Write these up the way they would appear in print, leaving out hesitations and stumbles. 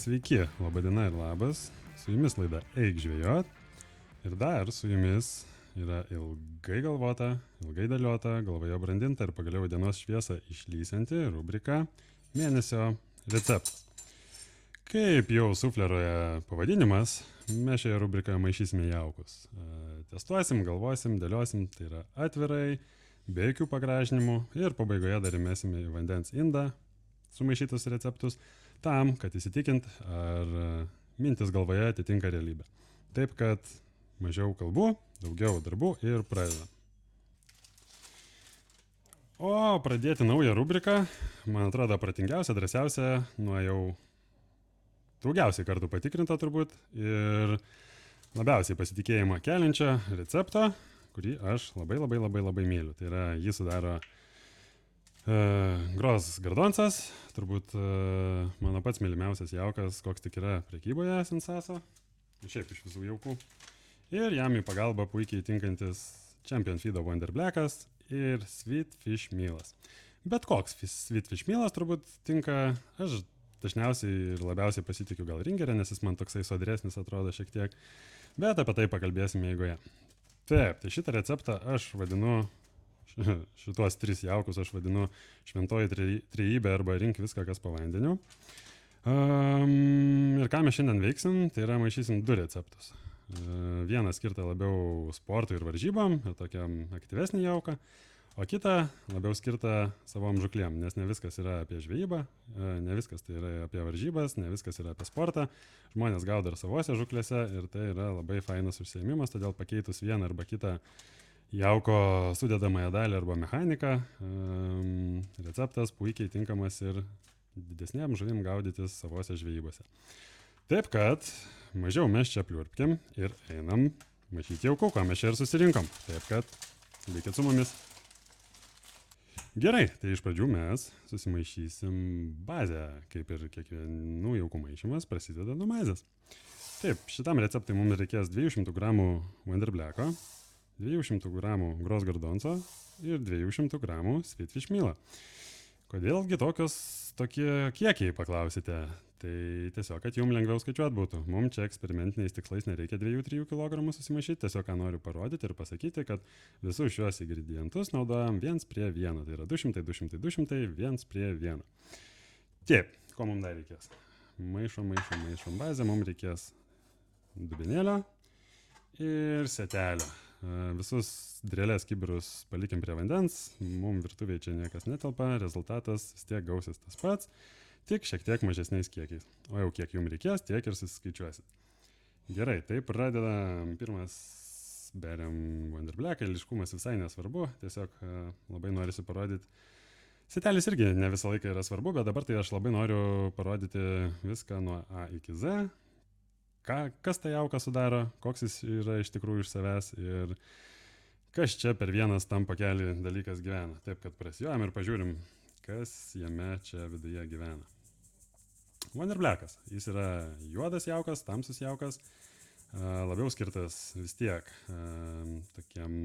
Sveiki, laba diena ir labas. Su jumis laida Eik žvejot. Ir dar su jumis yra ilgai galvota, ilgai dėliota, galvoje brandinta ir pagaliau dienos šviesą išlysianti rubrika Mėnesio receptas. Kaip jau sufleruoja pavadinimas, mes šioje rubrikoje maišysime jaukus. Testuosim, galvosim, dėliosim, tai yra atvirai, be jokių pagražinimų ir pabaigoje dar įmėsime į vandens indą sumaišytus receptus tam, kad įsitikint, ar mintis galvoje atitinka realybę. Taip, kad mažiau kalbų, daugiau darbų ir pradedam. O pradėti naują rubriką, man atrodo, pratingiausia, drąsiausia, nuo jau daugiausiai kartų patikrinto turbūt ir labiausiai pasitikėjimą keliančio recepto, kurį aš labai myliu. Tai yra, jį sudaro Gros Gardonsas, turbūt mano pats mylimiausias jaukas, koks tik yra prekyboje Sensaso, šiaip iš visų jaukų. Ir jam į pagalbą puikiai tinkantis Champion Feedo Wonder Blackas ir Sweet Fish Mealas. Bet koks Sweet Fish Mealas turbūt tinka, aš dažniausiai ir labiausiai pasitikiu gal Ringerę, nes jis man toksai sodresnis atrodo šiek tiek, bet apie tai pakalbėsime eigoje. Taip, tai šitą receptą aš vadinu, šituos 3 jaukus aš vadinu šventoji trejybė arba rink viską, kas po vandeniu. Ir ką mes šiandien veiksim, tai yra maišysim 2 receptus. Vieną skirtą labiau sportui ir varžybom, ir tokiam aktyvesnį jauką, o kitą labiau skirtą savom žuklėm, nes ne viskas yra apie žvejybą, ne viskas tai yra apie varžybas, ne viskas yra apie sportą. Žmonės gaudo ir savose žuklėse ir tai yra labai fainas užsiėmimas, todėl pakeitus vieną arba kitą jauko sudedamąją dalį arba mechaniką, receptas puikiai tinkamas ir didesnėm žuvim gaudytis savose žvejybose. Taip kad mažiau mes čia pliurpkim ir einam maišyti jaukų, ką mes čia ir susirinkom. Taip kad likit su mumis. Gerai, tai iš pradžių mes susimaišysim bazę, kaip ir kiekvienų jaukų maišymas prasideda nuo bazės. Taip, šitam receptui mums reikės 200 gramų Wonder Blacko, 200 gramų Gros Gardonso ir 200 gramų Sweet Fish Mealą. Kodėlgi tokie kiekiai, paklausite? Tai tiesiog, kad jums lengviau skaičiuoti būtų. Mums čia eksperimentiniais tikslais nereikia 2-3 kg susimaišyti, tiesiog ką noriu parodyti ir pasakyti, kad visus šios ingredientus naudojam 1:1. Tai yra 200, 200, 200, 1:1. Taip, ko mums dar reikės? Maišom bazę, mums reikės dubenėlio ir setelio. Visus drėlės kibirus palikim prie vandens, mums virtuviai čia niekas netelpa, rezultatas vis tiek gausis tas pats, tik šiek tiek mažesniais kiekiais. O jau kiek jums reikės, tiek ir susiskaičiuosit. Gerai, tai pradedam. Pirmas beriam Wonder Blacką, eiliškumas visai nesvarbu, tiesiog labai norisi parodyti. Setelis irgi ne visą laiką yra svarbu, bet dabar tai aš labai noriu parodyti viską nuo A iki Z. Kas tą jauką sudaro, koks jis yra iš tikrųjų iš savęs ir kas čia per vienas tam pakelį dalykas gyvena. Taip, kad prasijojam ir pažiūrim, kas jame čia viduje gyvena. Wonder Blackas. Jis yra juodas jaukas, tamsus jaukas, labiau skirtas vis tiek tokiam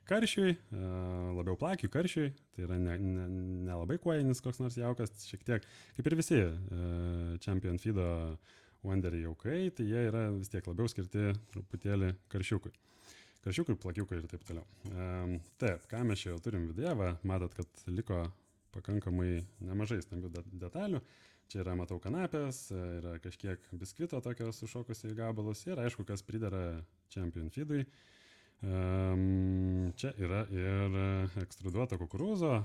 karšiui, labiau plakiui karšiui, tai yra nelabai kuojinis koks nors jaukas, šiek tiek kaip ir visi Champion Feedo Wonderiai jaukai, tai jie yra vis tiek labiau skirti truputėlį karšiukui. Karšiukui, plakiukui ir taip toliau. Taip, ką mes čia jau turim viduje, va, matot, kad liko pakankamai nemažai stambių detalių. Čia yra, matau, kanapės, yra kažkiek biskvito tokio sušokusio į gabalus ir aišku, kas pridera Champion Feedui. Čia yra ir ekstruduota kukurūzo,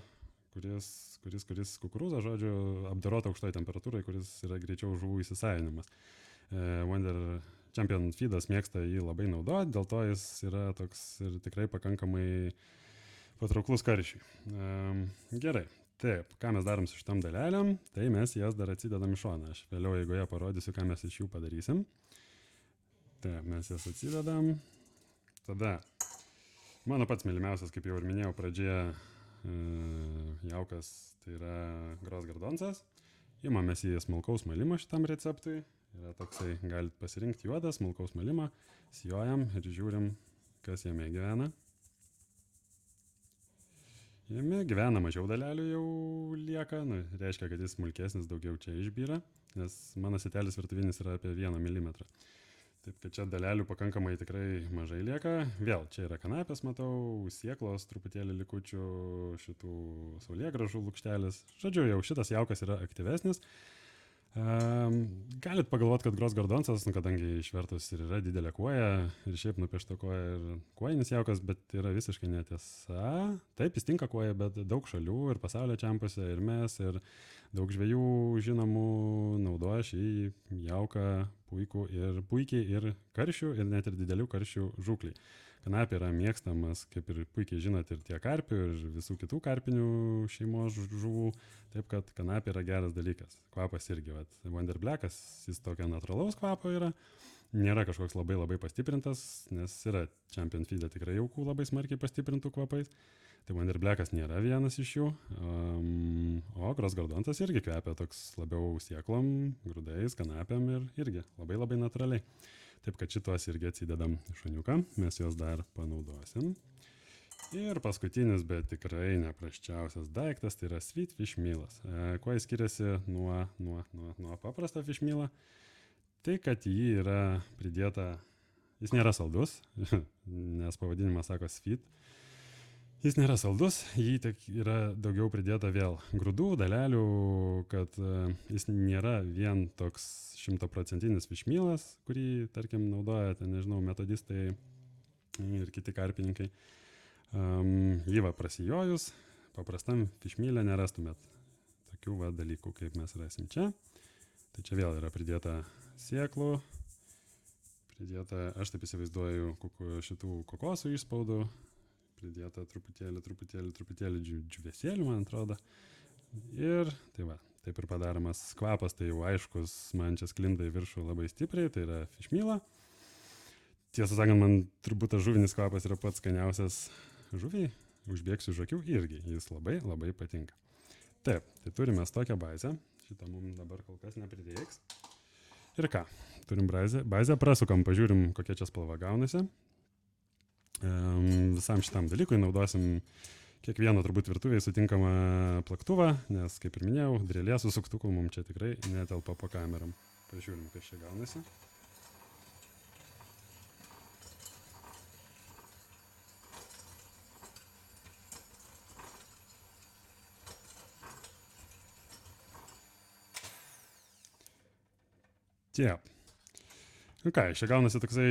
kuris kukurūzo, žodžiu, apdorota aukštoj temperatūrai, kuris yra greičiau žuvų įsisavinimas. Wonder Champion Feedas mėgsta jį labai naudoti, dėl to jis yra toks ir tikrai pakankamai patrauklus karšiui. Gerai, taip, ką mes darom su šitam dalelėm, tai mes jas dar atsidedam į šoną. Aš vėliau eigoje parodysiu, ką mes iš jų padarysim. Taip, mes jas atsidedam. Tada mano pats mylimiausias, kaip jau ir minėjau pradžioje, jaukas, tai yra Gros Gardonsas. Imamės į smulkaus malimo šitam receptui. Yra toksai, galite pasirinkti juodą, smulkaus malimą. Sijojam ir žiūrim, kas jame gyvena. Jame gyvena mažiau dalelių jau lieka, reiškia, kad jis smulkesnis daugiau čia išbyra, nes mano sietelis virtuvinis yra apie 1 mm. Taip, kad čia dalelių pakankamai tikrai mažai lieka. Vėl, čia yra kanapės, matau, sieklos, truputėlį likučių, šitų saulėgražų lukštelis. Žodžiu, jau šitas jaukas yra aktyvesnis. Galit pagalvoti, kad Gros Gordonsas, kadangi išvertus ir yra didelė koja, ir šiaip nupiešta koja ir kojinis jaukas, bet yra visiškai netiesa. Taip, jis tinka koja, bet daug šalių ir pasaulio čempose, ir mes, ir daug žvejų žinomų naudoja šį jauką puikiai ir karšių, ir net ir didelių karšių žūklį. Kanapė yra mėgstamas, kaip ir puikiai žinot, ir tiek karpių, ir visų kitų karpinių šeimos žuvų, taip kad kanapė yra geras dalykas. Kvapas irgi, Wonder Blackas, jis tokio natūralaus kvapo yra, nėra kažkoks labai pastiprintas, nes yra Champion Feed'e tikrai jaukų labai smarkiai pastiprintų kvapais, tai Wonder Blackas nėra vienas iš jų, o Gros Gordonsas irgi kvepia toks labiau sieklom, grūdais, kanapėm ir irgi labai natūraliai. Taip, kad šitos irgi atsidedam šuniuką, mes juos dar panaudosim. Ir paskutinis, bet tikrai neprasčiausias daiktas, tai yra Sweet Fish Mealas. Kuo jis skiriasi nuo paprasto fish meal'o? Tai, kad jį yra pridėta, jis nėra saldus, nes pavadinimas sako sweet. Jis nėra saldus, jį tik yra daugiau pridėta vėl grūdų, dalelių, kad jis nėra vien toks 100% fish meal'as, kurį, tarkim, naudoja, nežinau, metodistai ir kiti karpininkai. Jį prasijojus, paprastam fish meal'e nerastumėt tokių dalykų, kaip mes rasim čia. Tai čia vėl yra pridėta sėklų, pridėta, aš taip įsivaizduoju, šitų kokosų išspaudų, pridėta truputėlį džiūvėsėlių, man atrodo. Ir tai taip ir padaromas kvapas, tai jau aiškus, man čia sklinda į viršų labai stipriai, tai yra fish meal'o. Tiesą sakant, man turbūt tas žuvinis kvapas yra pats skaniausias žuviai, užbėgsiu už akių irgi, jis labai patinka. Taip, tai turime tokią bazę, šitą mums dabar kol kas nepridėks. Ir ką, turim bazę, prasukam, pažiūrim, kokia čia spalva gaunasi. Visam šitam dalykui naudosim kiekvieno turbūt virtuvėje sutinkamą plaktuvą, nes, kaip ir minėjau, drėlė su suktuku mums čia tikrai netelpa po kameram. Pažiūrim, kas čia gaunasi. Tiep. Ką, čia gaunasi toksai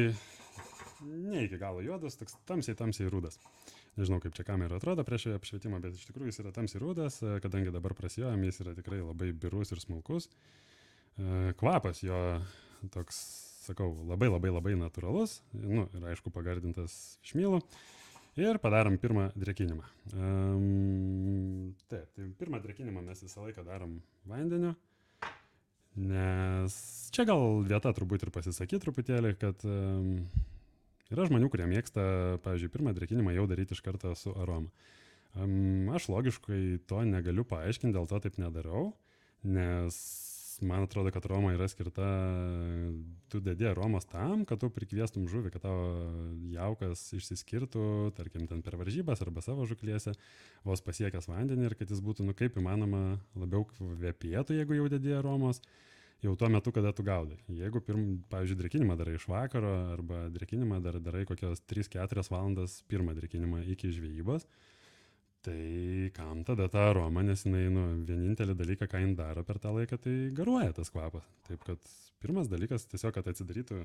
ne iki galo juodas, toks tamsiai rūdas. Nežinau, kaip čia kamera atrodo prieš apšvietimą, bet iš tikrųjų jis yra tamsiai rūdas, kadangi dabar prasijojam, jis yra tikrai labai birus ir smulkus. Kvapas jo toks, sakau, labai natūralus, ir aišku pagardintas fish meal'u. Ir padarom pirmą drėkinimą. Taip, tai pirmą drėkinimą mes visą laiką darom vandeniu, nes čia gal vieta turbūt ir pasisakyti truputėlį, kad yra žmonių, kurie mėgsta, pavyzdžiui, pirmą drėkinimą jau daryti iš karto su aroma. Aš logiškai to negaliu paaiškinti, dėl to taip nedarau, nes man atrodo, kad aroma yra skirta, tu dedi aromos tam, kad tu prikviestum žuvį, kad tavo jaukas išsiskirtų, tarkim, ten per varžybas arba savo žuklėse, vos pasiekęs vandenį ir kad jis būtų, kaip įmanoma, labiau kvepėtų, jeigu jau dedi aromos. Jau tuo metu, kada tu gaudai. Jeigu, pavyzdžiui, drėkinimą darai iš vakaro arba drėkinimą darai kokios 3-4 valandas pirmą drėkinimą iki žvejybos, tai kam tada ta aroma, nes jinai, vienintelį dalyką, ką jin daro per tą laiką, tai garuoja tas kvapas. Taip, kad pirmas dalykas tiesiog, kad atsidarytų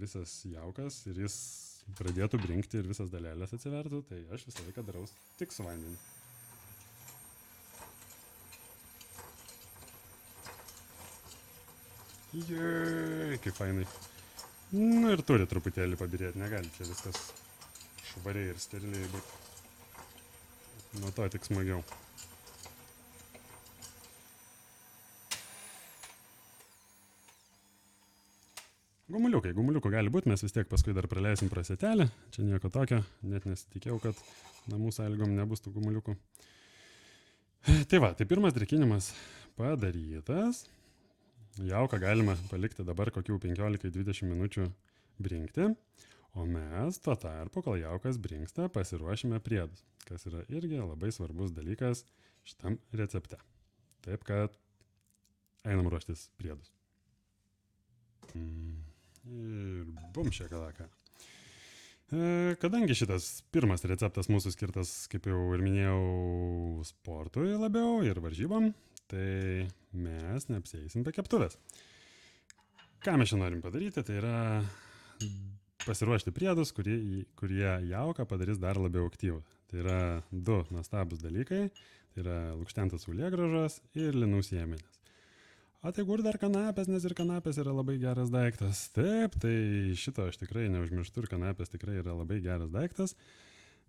visas jaukas ir jis pradėtų brinkti ir visas dalelės atsivertų, tai aš visą laiką darau tik su vandeniu. Jei, kaip fainai. Ir turi truputėlį pabirėti, negali čia viskas švariai ir steriliai būti. Nuo to tik smagiau. Gumuliukų gali būti, mes vis tiek paskui dar praleisim prasetelį. Čia nieko tokio, net nesitikėjau, kad namų sąlygom nebus tų gumuliukų. Tai pirmas drėkinimas padarytas. Jauką galima palikti dabar kokių 15-20 minučių brinkti. O mes tuo tarpu, kol jaukas brinksta, pasiruošime priedus, kas yra irgi labai svarbus dalykas šitam recepte. Taip kad einam ruoštis priedus. Ir bum šakalaka. Kadangi šitas pirmas receptas mūsų skirtas, kaip jau ir minėjau, sportui labiau ir varžybom, tai mes neapsieisim be keptuvės. Ką mes čia norim padaryti, tai yra pasiruošti priedus, kurie jauką padarys dar labiau aktyvų. Tai yra du nuostabūs dalykai, tai yra lukštentas saulėgrąžos ir linų sėmenės. O tai kur dar kanapės, nes ir kanapės yra labai geras daiktas. Taip, tai šito aš tikrai neužmirštu ir kanapės tikrai yra labai geras daiktas.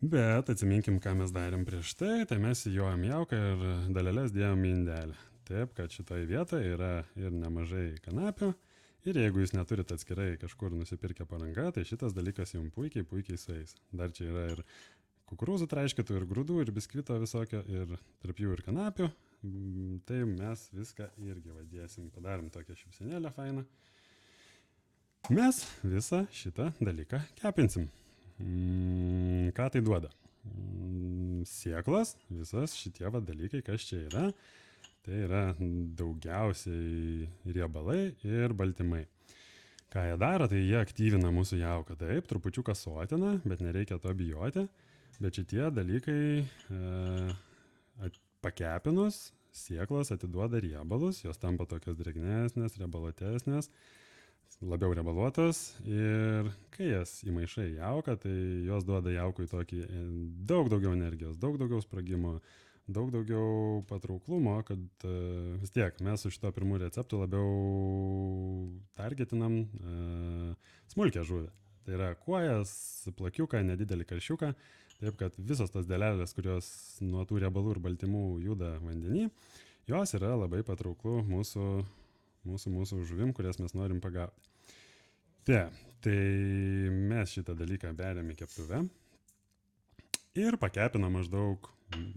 Bet atsiminkim, ką mes darėm prieš tai, tai mes įjojom jauką ir daleles dėjom į indelį. Taip, kad šitoje vietoje yra ir nemažai kanapių. Ir jeigu jūs neturite atskirai kažkur nusipirkę paranga, tai šitas dalykas jums puikiai sueis. Dar čia yra ir kukurūzų traiškytų, ir grūdų, ir biskvito visokio, ir tarp jų ir kanapių. Tai mes viską irgi vadėsim, padarom tokią šipsenėlę fainą. Mes visą šitą dalyką kepinsim. Ką tai duoda? Sėklas, visas šitie dalykai, kas čia yra, tai yra daugiausiai riebalai ir baltymai. Ką jie daro, tai jie aktyvina mūsų jauką. Taip, trupučiuką sotina, bet nereikia to bijoti. Bet šitie dalykai pakepinus, sėklas atiduoda riebalus, jos tampa tokios drėgnesnės, riebalotesnės, labiau riebaluotos ir kai jas įmaišai jauką, tai jos duoda jaukui tokį daug daugiau energijos, daug daugiau spragimo, daug daugiau patrauklumo, kad vis tiek mes su šito pirmų receptų labiau targetinam smulkę žuvį. Tai yra kuojas, plakiuką, nedidelį karšiuką. Taip, kad visos tos dalelės, kurios nuo tų riebalų ir baltymų juda vandenį, jos yra labai patrauklu mūsų žuvim, kurias mes norim pagauti. Tai mes šitą dalyką beriam į keptuvę ir pakepinam maždaug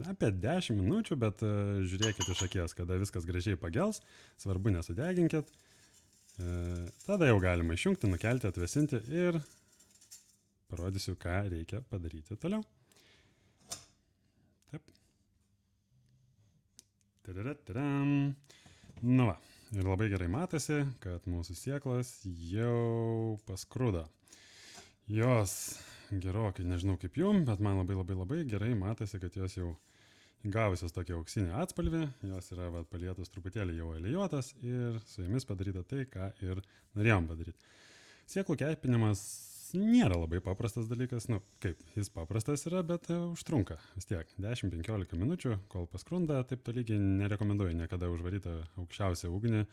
apie 10 minučių, bet žiūrėkit iš akies, kada viskas gražiai pagels, svarbu nesudeginkit. Tada jau galima išjungti, nukelti, atvesinti ir parodysiu, ką reikia padaryti toliau. Taip. Nu va, ir labai gerai matosi, kad mūsų sėklas jau paskrudo. Jos gerokai, nežinau kaip jum, bet man labai gerai matosi, kad jos jau gavusios tokį auksinį atspalvį, jos yra palietus truputėlį jau alijuotas ir su jomis padaryta tai, ką ir norėjom padaryti. Sėklų kepinimas nėra labai paprastas dalykas, kaip jis paprastas yra, bet užtrunka vis tiek 10-15 minučių, kol paskrunda, taip tolygiai nerekomenduoju niekada užvaryti aukščiausią ugnį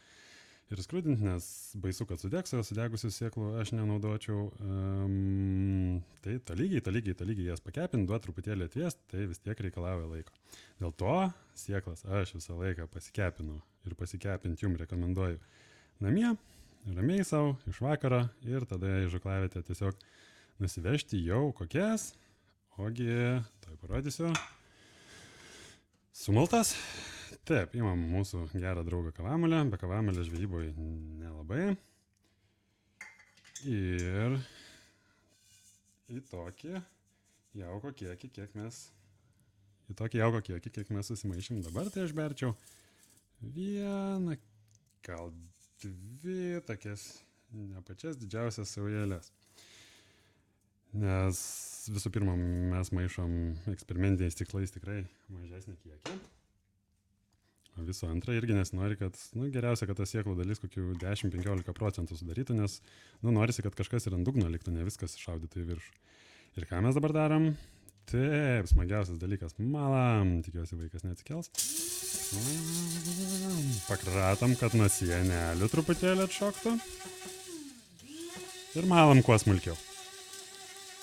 ir skrudinti, nes baisu, kad sudegs, o sudegusių sėklų aš nenaudočiau. Tai tolygiai jas pakepinti, duoti truputėlį atvėsti, tai vis tiek reikalauja laiko. Dėl to sėklas aš visą laiką pasikepinu ir pasikepinti jums rekomenduoju namie, ramiai savo, iš vakaro ir tada į žuklavietę tiesiog nusivežti jau kokias, ogi, tai parodysiu, sumaltas. Taip, imam mūsų gerą draugą kavamulę, be kavamulę žvejyboje nelabai. Ir į tokį jauko kiekį, kiek mes susimaišym dabar, tai aš berčiau vieną, gal dvi tokias ne pačias didžiausias saujelės. Nes visų pirma, mes maišom eksperimentiniais tikslais tikrai mažesnį kiekį. O viso antra irgi nesinori, kad geriausia, kad tas sėklų dalis kokių 10-15% sudarytų, nes norisi, kad kažkas ir ant dugno liktų, ne viskas šaudytų į viršų. Ir ką mes dabar darom? Taip, smagiausias dalykas. Malam, tikiuosi vaikas neatsikels. Pakratom, kad nuo sienelių truputėlį atšoktų. Ir malam kuo smulkiau.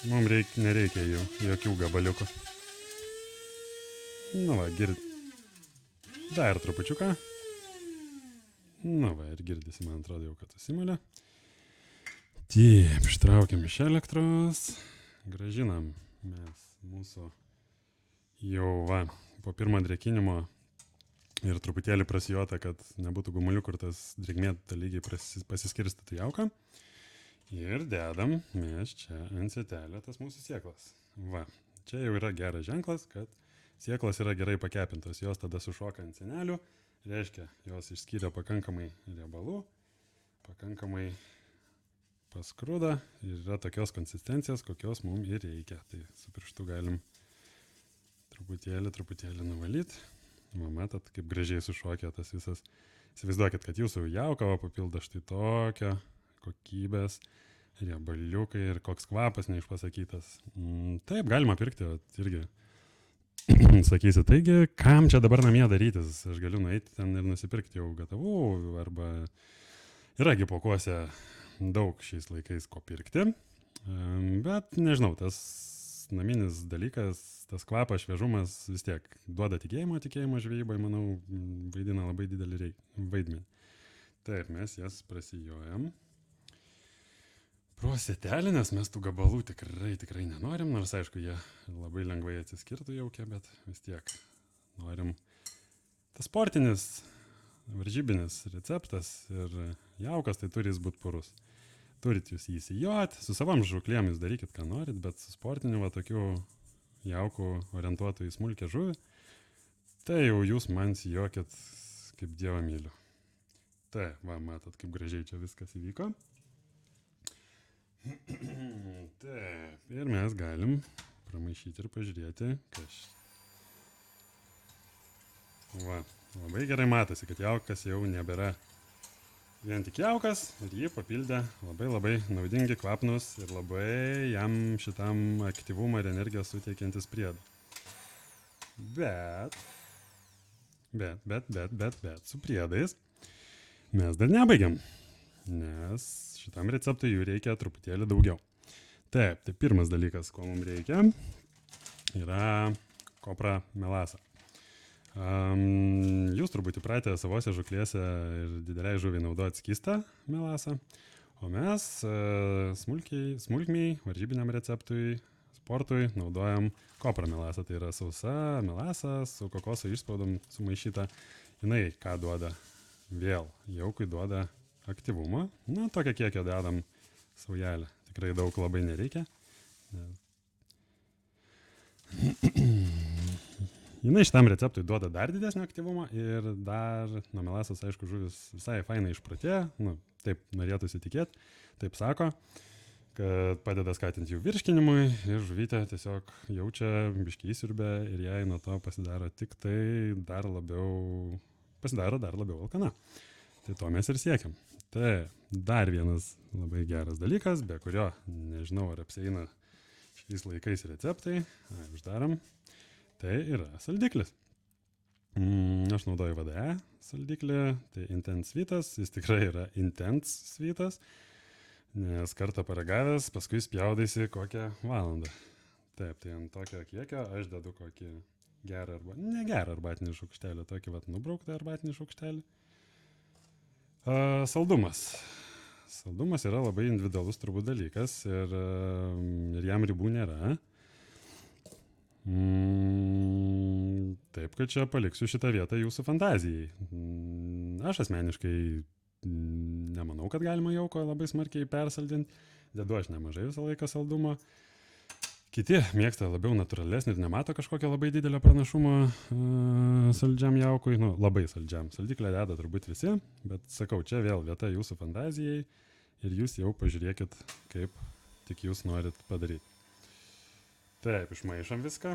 Mums nereikia jų, jokių gabaliukų. Nu va, dar trupučiuką. Nu va, ir girdisi, man atrodo jau, kad susimalė. Taip, ištraukiam iš elektros. Grąžinam mes mūsų jau po pirmo drėkinimo ir truputėlį prasijota, kad nebūtų gumuliukų ir tas drėgmė lygiai pasiskirstytų jauką. Ir dedam mes čia ant sietelio tas mūsų sėklas. Va, čia jau yra geras ženklas, kad sėklas yra gerai pakepintos. Jos tada sušoka ant sienelių, reiškia, jos išskyrė pakankamai riebalų, pakankamai paskruda ir yra tokios konsistencijos, kokios mums ir reikia. Tai su pirštu galim truputėlį nuvalyti. Matot, kaip gražiai sušokė tas visas. Įsivaizduokit, kad jūsų jaukavą papildo štai tokio kokybės riebaliukai ir koks kvapas neišpasakytas. Taip, galima pirkti, irgi. Sakysi, taigi, kam čia dabar namie darytis? Aš galiu nueiti ten ir nusipirkti jau gatavų, arba yragi pokuose daug šiais laikais ko pirkti. Bet nežinau, tas naminis dalykas, tas kvapas, šviežumas vis tiek duoda tikėjimo žvejybai, manau, vaidina labai didelį vaidmenį. Taip, mes jas prasijojam. Pro sietelį, nes mes tų gabalų tikrai nenorim, nors aišku, jie labai lengvai atsiskirtų jaukia, bet vis tiek norim. Tas sportinis, varžybinis receptas ir jaukas, tai turi jis būti purus. Turit jūs jį įsijoti, su savam žuklėm jūs darykit, ką norit, bet su sportiniu va tokiu jaukų orientuotų į smulkę žuvį, tai jau jūs man įsijokit, kaip dievą myliu. Tai, va, matot, kaip gražiai čia viskas įvyko. Taip, ir mes galim pramaišyti ir pažiūrėti, kas. Va, labai gerai matosi, kad jaukas jau nebėra vien tik jaukas ir jį papildė labai naudingi kvapnus ir labai jam šitam aktyvumą ir energiją suteikiantis priedų. Bet su priedais mes dar nebaigiam, nes šitam receptui jų reikia truputėlį daugiau. Taip, tai pirmas dalykas, ko mums reikia, yra kopra melasa. Jūs turbūt įpratę savose žuklėse ir dideliai žuviai naudoti skystą melasą, o mes smulkmiai varžybiniam receptui, sportui naudojam koprą melasą. Tai yra sausa melasa su kokoso išspaudom sumaišyta. Jinai ką duoda? Vėl jaukui duoda aktyvumą. Na, tokią kiekio dedam saujelę. Tikrai daug labai nereikia. Jinai šitam receptui duoda dar didesnį aktyvumą ir dar, melasas, aišku, žuvis visai fainai išpratėja, taip norėtųsi tikėti, taip sako, kad padeda skatinti jų virškinimui ir žuvytė tiesiog jaučia biškį įsiurbę ir jai nuo to pasidaro dar labiau alkana. Tai to mes ir siekiam. Tai dar vienas labai geras dalykas, be kurio nežinau, ar apsieina šiais laikais receptai. Uždaram. Tai yra saldiklis. Aš naudoju VDE saldiklį, tai Intense Sweetas, jis tikrai yra Intense Sweetas, nes kartą paragavęs, paskui spjaudaisi kokią valandą. Taip, tai ant tokio kiekio aš dedu kokį gerą arba negerą arbatinį šaukštelį, tokį nubrauktą arbatinį šaukštelį. Saldumas. Saldumas yra labai individualus turbūt dalykas ir jam ribų nėra. Taip, kad čia paliksiu šitą vietą jūsų fantazijai. Aš asmeniškai nemanau, kad galima jauko labai smarkiai persaldinti. Dedu aš nemažai visą laiką saldumo. Kiti mėgsta labiau natūralesnį ir nemato kažkokio labai didelio pranašumo saldžiam jaukui. Labai saldžiam. Saldiklę deda turbūt visi, bet sakau, čia vėl vieta jūsų fantazijai ir jūs jau pažiūrėkit, kaip tik jūs norit padaryti. Taip, išmaišom viską.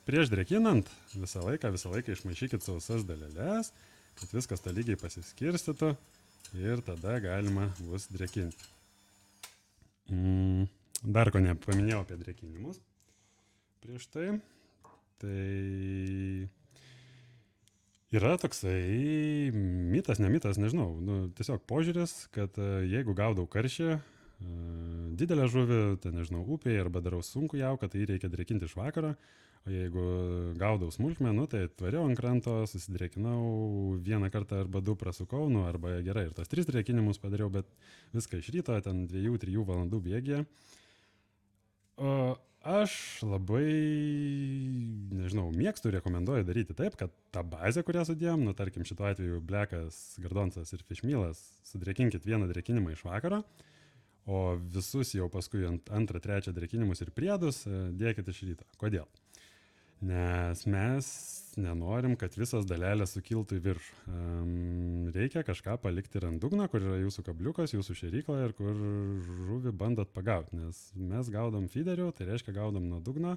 Prieš drėkinant visą laiką išmaišykit sausas daleles, kad viskas tolygiai pasiskirstytų ir tada galima bus drėkinti. Dar ko nepaminėjau apie drėkinimus prieš tai. Tai yra toksai mitas, nemitas, nežinau, tiesiog požiūris, kad jeigu gaudau karšį, didelę žuvį, tai nežinau, upėje arba darau sunkų jauką, tai reikia drėkinti iš vakaro, o jeigu gaudau smulkmę, tai tvariau ant kranto, susidrėkinau vieną kartą arba du prasukau, arba gerai, ir tos 3 drėkinimus padariau, bet viską iš ryto, ten 2-3 valandų bėgyje. Aš labai, nežinau, mėgstu, rekomenduoju daryti taip, kad tą bazę, kurią sudėjom, tarkim šituo atveju blekas, gardonsas ir fišmylas, sudrėkinkit vieną drėkinimą iš vakaro, o visus jau paskui antrą, trečią drėkinimus ir priedus dėkit iš ryto. Kodėl? Nes mes nenorim, kad visos dalelės sukiltų į viršų. Reikia kažką palikti ir ant dugno, kur yra jūsų kabliukas, jūsų šėrykla ir kur žuvį bandot pagauti. Nes mes gaudom feederiu, tai reiškia gaudom nuo dugno.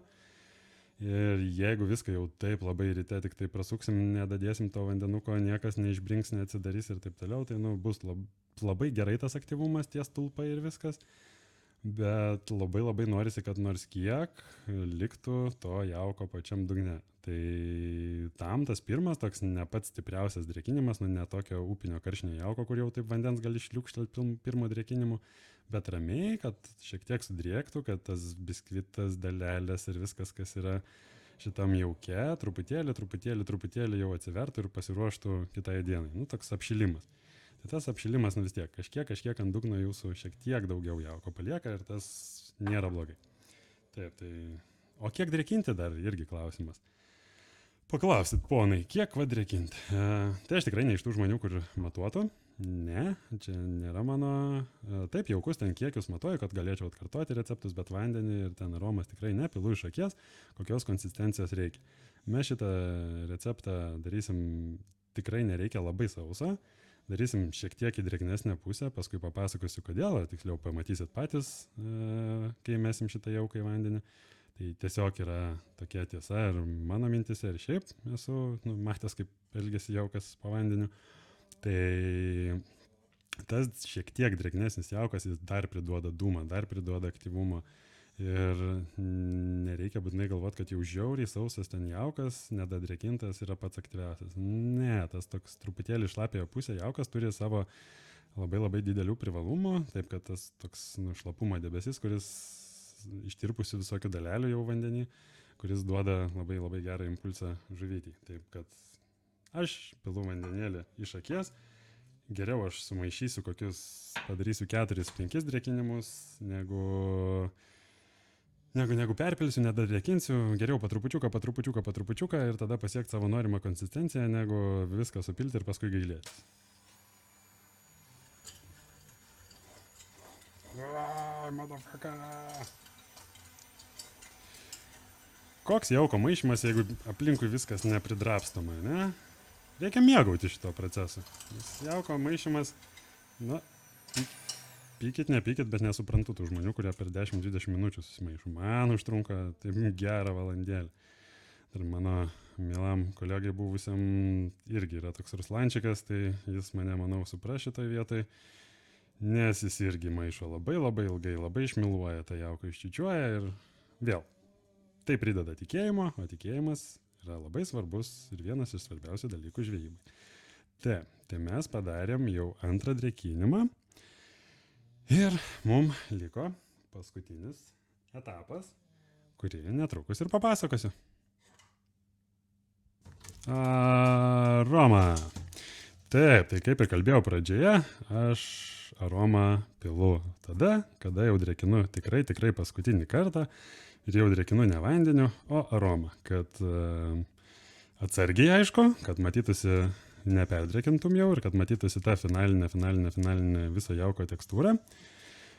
Ir jeigu viską jau taip labai ryte tik tai prasuksim, nedadėsim to vandenuko, niekas neišbrinks, neatsidarys ir taip toliau, tai bus labai gerai tas aktyvumas, ties tulpai ir viskas. Bet labai norisi, kad nors kiek liktų to jauko pačiam dugne. Tai tam tas pirmas toks ne pats stipriausias drėkinimas, ne tokio upinio karšinio jauko, kur jau taip vandens gali šliukštelti pirmo drėkinimu, bet ramiai, kad šiek tiek sudrėktų, kad tas biskvitas, dalelės ir viskas, kas yra šitam jauke, truputėlį jau atsivertų ir pasiruoštų kitai dienai. Toks apšilimas. Tai tas apšilimas vis tiek, kažkiek ant dugno jūsų šiek tiek daugiau jauko palieka ir tas nėra blogai. Taip, tai... O kiek drėkinti dar irgi klausimas. Paklausit, ponai, kiek drėkinti? Tai aš tikrai ne iš tų žmonių, kur matuotų. Ne, čia nėra mano... Taip, jaukus ten kiekius matuoju, kad galėčiau atkartoti receptus, bet vandenį ir ten aromas tikrai nepilu iš akies, kokios konsistencijos reikia. Mes šitą receptą darysim, tikrai nereikia labai sausą. Darysim šiek tiek į drėgnesnę pusę, paskui papasakosiu kodėl, ar tiksliau pamatysit patys, kai mesim šitą jauką į vandenį. Tai tiesiog yra tokia tiesa ir mano mintise ir šiaip esu matęs, kaip elgesi jaukas po vandeniu. Tai tas šiek tiek drėgnesnis jaukas, jis dar priduoda dūmą, dar priduoda aktyvumą. Ir nereikia būtinai galvoti, kad jau žiauriai sausas ten jaukas, nedadrėkintas yra pats aktyviausias. Ne, tas toks truputėlį šlapėjo pusė jaukas turi savo labai didelių privalumų, taip kad tas toks šlapumo debesis, kuris ištirpusių visokių dalelių jau vandenį, kuris duoda labai gerą impulsą žuvytį. Taip kad aš pilu vandenėlį iš akies, geriau aš sumaišysiu padarysiu 4-5 drėkinimus, negu perpilsiu, nedadrėkinsiu, geriau po trupučiuką ir tada pasiekti savo norimą konsistenciją, negu viską supilti ir paskui gailėtis. Koks jauko maišymas, jeigu aplinkui viskas nepridrapstoma, ne? Reikia mėgauti šito proceso. Jauko maišymas, pykit, nepykit, bet nesuprantu tų žmonių, kurie per 10-20 minučių susimaišo. Man užtrunka taip gerą valandėlį. Ir mano mielam kolegai buvusiam irgi yra toks Ruslančikas, tai jis mane, manau, supras šitoj vietoj, nes jis irgi maišo labai ilgai, labai išmiluoja tą jauką, iščičiuoja ir vėl. Tai prideda tikėjimo, o tikėjimas yra labai svarbus ir vienas iš svarbiausių dalykų žvejybai. Tai mes padarėm jau antrą drėkinimą. Ir mums liko paskutinis etapas, kurį netrukus ir papasakosiu. Aroma. Taip, tai kaip ir kalbėjau pradžioje, aš aromą pilu tada, kada jau drėkinu tikrai paskutinį kartą ir jau drėkinu ne vandeniu, o aromą. Kad atsargiai aišku, kad matytųsi neperdrėkintum jau ir kad matytųsi tą finalinę viso jauko tekstūrą.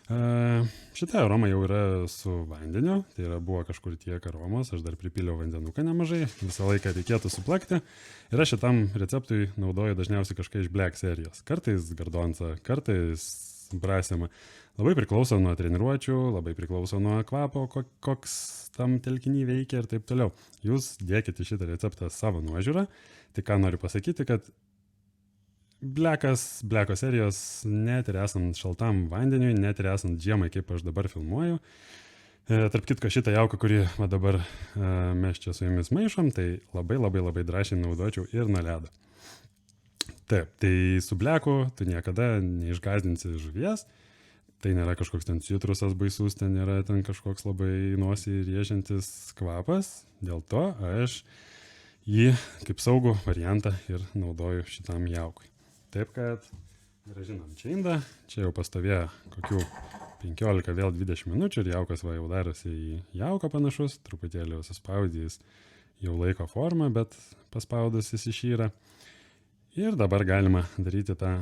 Šitą aromą jau yra su vandeniu, tai buvo kažkur tiek aromos, aš dar pripyliau vandenuką nemažai, visą laiką reikėtų suplakti. Ir aš šitam receptui naudoju dažniausiai kažką iš Black serijos. Kartais gardonsą, kartais brasiamą. Labai priklauso nuo treniruočių, labai priklauso nuo kvapo, koks tam telkiny veikia ir taip toliau. Jūs dėkite šitą receptą savo nuožiūrą. Tai ką noriu pasakyti, kad Blacko serijos net ir esant šaltam vandeniui, net ir esant žiemai, kaip aš dabar filmuoju. Tarp kitko šitą jauką, kurį dabar mes čia su jumis maišom, tai labai drąsiai naudočiau ir nuo ledo. Taip, tai su Blacku tu niekada neišgąsdinsi žuvies. Tai nėra kažkoks ten citrusas baisus, ten nėra ten kažkoks labai nosį rėžiantis kvapas. Dėl to aš jį kaip saugų variantą ir naudoju šitam jaukui. Taip kad grąžinam čia indą, čia jau pastovėjo kokių 15-20 minučių ir jaukas jau darosi į jauką panašus, truputėlį suspaudys jau laiko formą, bet paspaudus jis išyra. Ir dabar galima daryti tą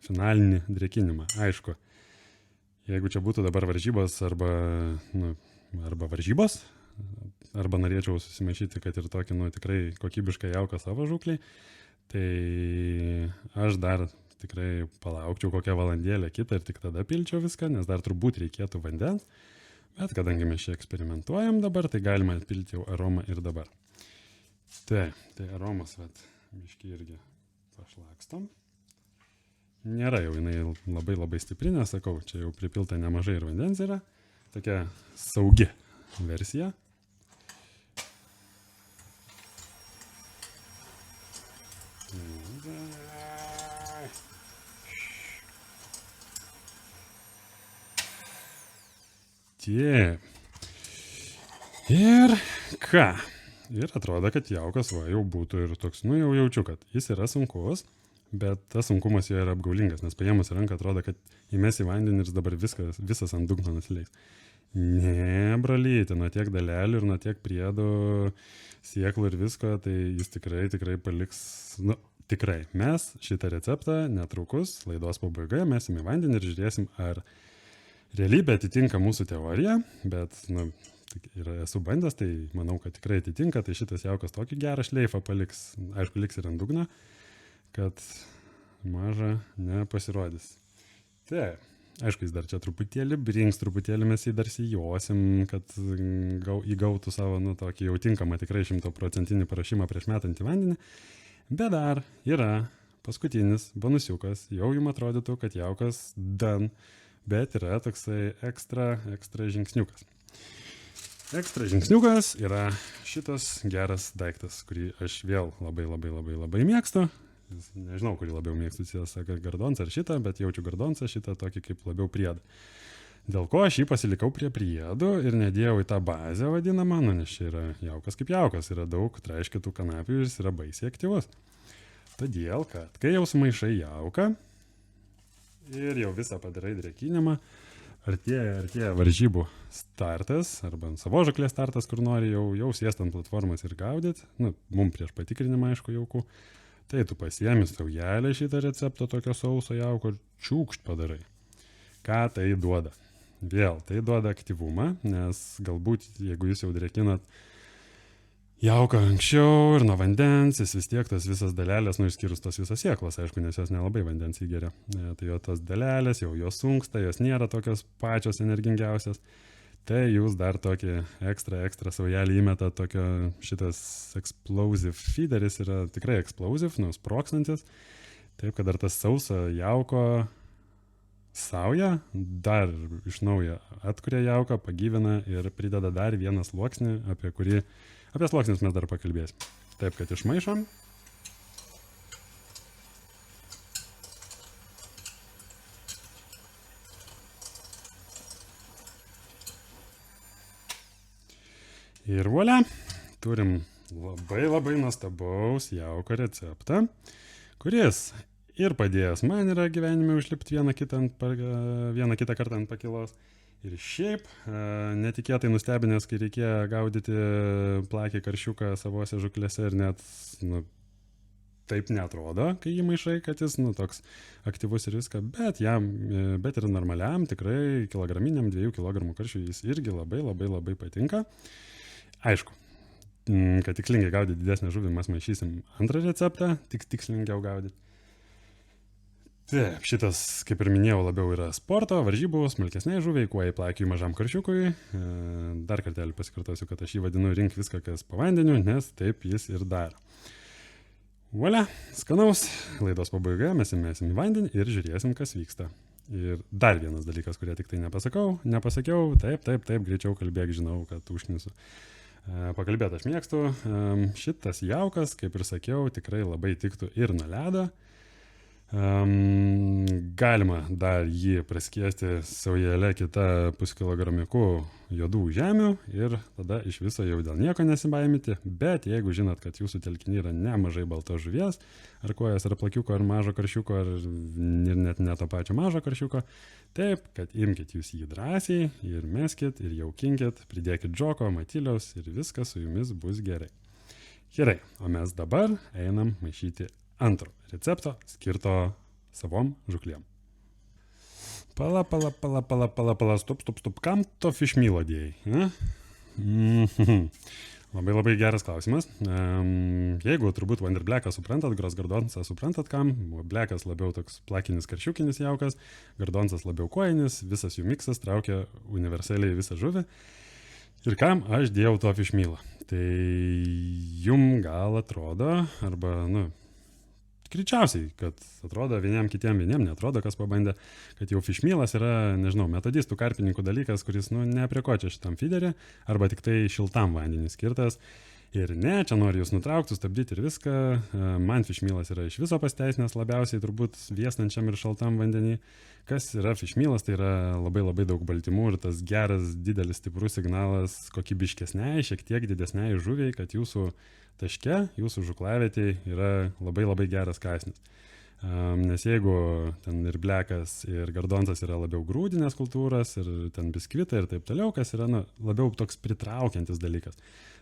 finalinį drėkinimą. Aišku, Jeigu čia būtų dabar varžybos arba varžybos, arba norėčiau susimaišyti, kad ir tokį, tikrai kokybišką jauką savo žūklį, tai aš dar tikrai palaukčiau kokią valandėlę kitą ir tik tada pilčiau viską, nes dar turbūt reikėtų vandens. Bet kadangi mes čia eksperimentuojam dabar, tai galima atpilti jau aromą ir dabar. Tai aromas, biškį irgi pašlakstom. Nėra jau jinai labai stipri, nesakau, čia jau pripilta nemažai ir vandens yra. Tokia saugi versija. Taip. Ir ką? Ir atrodo, kad jaukas jau būtų ir toks, jau jaučiu, kad jis yra sunkus, bet tas sunkumas jo yra apgaulingas, nes paėmus ranką atrodo, kad įmesi į vandenį ir dabar visas ant dugno nusileis. Ne, brolyti, nuo tiek dalelių ir nuo tiek priedų, sėklų ir visko, tai jis tikrai paliks, tikrai. Mes šitą receptą netrukus laidos pabaigoje mesim į vandenį ir žiūrėsim, ar realybė atitinka mūsų teoriją, bet, esu bandęs, tai manau, kad tikrai atitinka, tai šitas jaukas tokį gerą šleifą paliks, aišku, liks ir ant dugno, kad maža nepasirodys. Tai, aišku, jis dar čia truputėlį brinks, truputėlį mes jį dar sijosim, kad įgautų savo, tokį jau tinkamą tikrai 100% paruošimą prieš metant į vandenį, bet dar yra paskutinis bonusiukas, jau jums atrodytų, kad jaukas done, bet yra toksai ekstra žingsniukas. Ekstra žingsniukas yra šitas geras daiktas, kurį aš vėl labai mėgstu. Nežinau, kurį labiau mėgstu, gardonsą ar šitą, bet jaučiu gardonsą šitą tokį kaip labiau priedą. Dėl ko aš jį pasilikau prie priedų ir nedėjau į tą bazę vadinamą, nes čia yra jaukas kaip jaukas, yra daug traiškytų kanapių ir jis yra baisiai aktyvus. Todėl, kad kai jau sumaišai jauką ir jau visą padarai drėkinimą, artėja varžybų startas, arba savo žaklės startas, kur nori jau sėst ant platformas ir gaudyti, mum prieš patikrinimą, aišku, jaukų, tai tu pasiemi saujelę šitą receptą tokio sauso jauko ir čiūkšt padarai. Ką tai duoda? Vėl, tai duoda aktyvumą, nes galbūt, jeigu jūs jau drėkinat jauką anksčiau ir nuo vandens, jis vis tiek tas visas dalelės, išskyrus tos visas sėklas, aišku, nes jos nelabai vandens įgeria. Tai jo tos dalelės, jau jos sunksta, jos nėra tokios pačios energingiausias. Tai jūs dar tokį ekstra saujelį įmeta, tokio šitas explosive feederis yra tikrai explosive, sprokstantis. Taip, kad dar tas sausa jauko sauja, dar iš naujo atkuria jauką, pagyvina ir prideda dar vieną sluoksnį, apie sluoksnius mes dar pakalbėsim. Taip, kad išmaišom. Ir volia, turim labai nuostabaus jauko receptą, kuris ir padėjęs man yra gyvenime užlipti vieną kitą kartą ant pakilos. Ir šiaip netikėtai nustebinęs, kai reikėjo gaudyti plakį karšiuką savose žuklėse ir net taip neatrodo, kai jį maišai, kad jis toks aktyvus ir viską, bet ir normaliam, tikrai kilograminiam 2 kg karšiui jis irgi labai patinka. Aišku, kad tikslingai gaudyti didesnę žuvį, mes maišysim antrą receptą, tikslingiau gaudyti. Taip, šitas, kaip ir minėjau, labiau yra sporto, varžybų, smulkesniai žuviai, kuo įplakiui mažam karšiukui. Dar kartelį pasikartosiu, kad aš jį vadinu rink viską, kas po vandeniu, nes taip jis ir daro. Volia, skanaus, laidos pabaigoje mes įmesim į vandenį ir žiūrėsim, kas vyksta. Ir dar vienas dalykas, kurie tik tai nepasakiau, taip, greičiau kalbėk, žinau, kad užknisu. Pakalbėti aš mėgstu. Šitas jaukas, kaip ir sakiau, tikrai labai tiktų ir nuo ledo. Galima dar jį praskiesti saujelę kitą puskilogramiku juodų žemių ir tada iš viso jau dėl nieko nesibaimyti, bet jeigu žinot, kad jūsų telkiny yra nemažai baltos žuvies, ar kojas, ar plakiuko, ar mažo karšiuko, ar net ne to pačio mažo karšiuko, taip, kad imkit jūs jį drąsiai ir meskit ir jaukinkit, pridėkit džoko, matiliaus ir viskas su jumis bus gerai. Gerai, o mes dabar einam maišyti antro recepto skirto savom žuklėm. Pala, stop, kam to fišmylo dėjai? Labai geras klausimas. Jeigu turbūt Wonderbleką suprantat, Grosgardonsą suprantat kam, Blekas labiau toks plakinis karšiukinis jaukas, Gardonsas labiau kojinis, visas jų miksas traukia universaliai visą žuvį. Ir kam aš dėjau to fišmylą? Tai jum gal atrodo, arba, greičiausiai, kad atrodo vieniem neatrodo, kas pabandė, kad jau fišmylas yra, nežinau, metodistų karpininkų dalykas, kuris, neprie ko čia šitam feederį, arba tik tai šiltam vandeniui skirtas. Ir ne, čia noriu jūs nutraukti, sustabdyti ir viską. Man fišmylas yra iš viso pasteisinęs labiausiai, turbūt viesnančiam ir šaltam vandenį. Kas yra fišmylas, tai yra labai daug baltymų ir tas geras, didelis, stiprus signalas kokybiškesniai, šiek tiek didesniai žuviai, kad jūsų taške, jūsų žuklavietėje yra labai geras kąsnis. Nes jeigu ten ir Blekas, ir Gardonsas yra labiau grūdinės kultūros, ir ten biskvitai ir taip toliau, kas yra labiau toks pritraukiantis dalykas.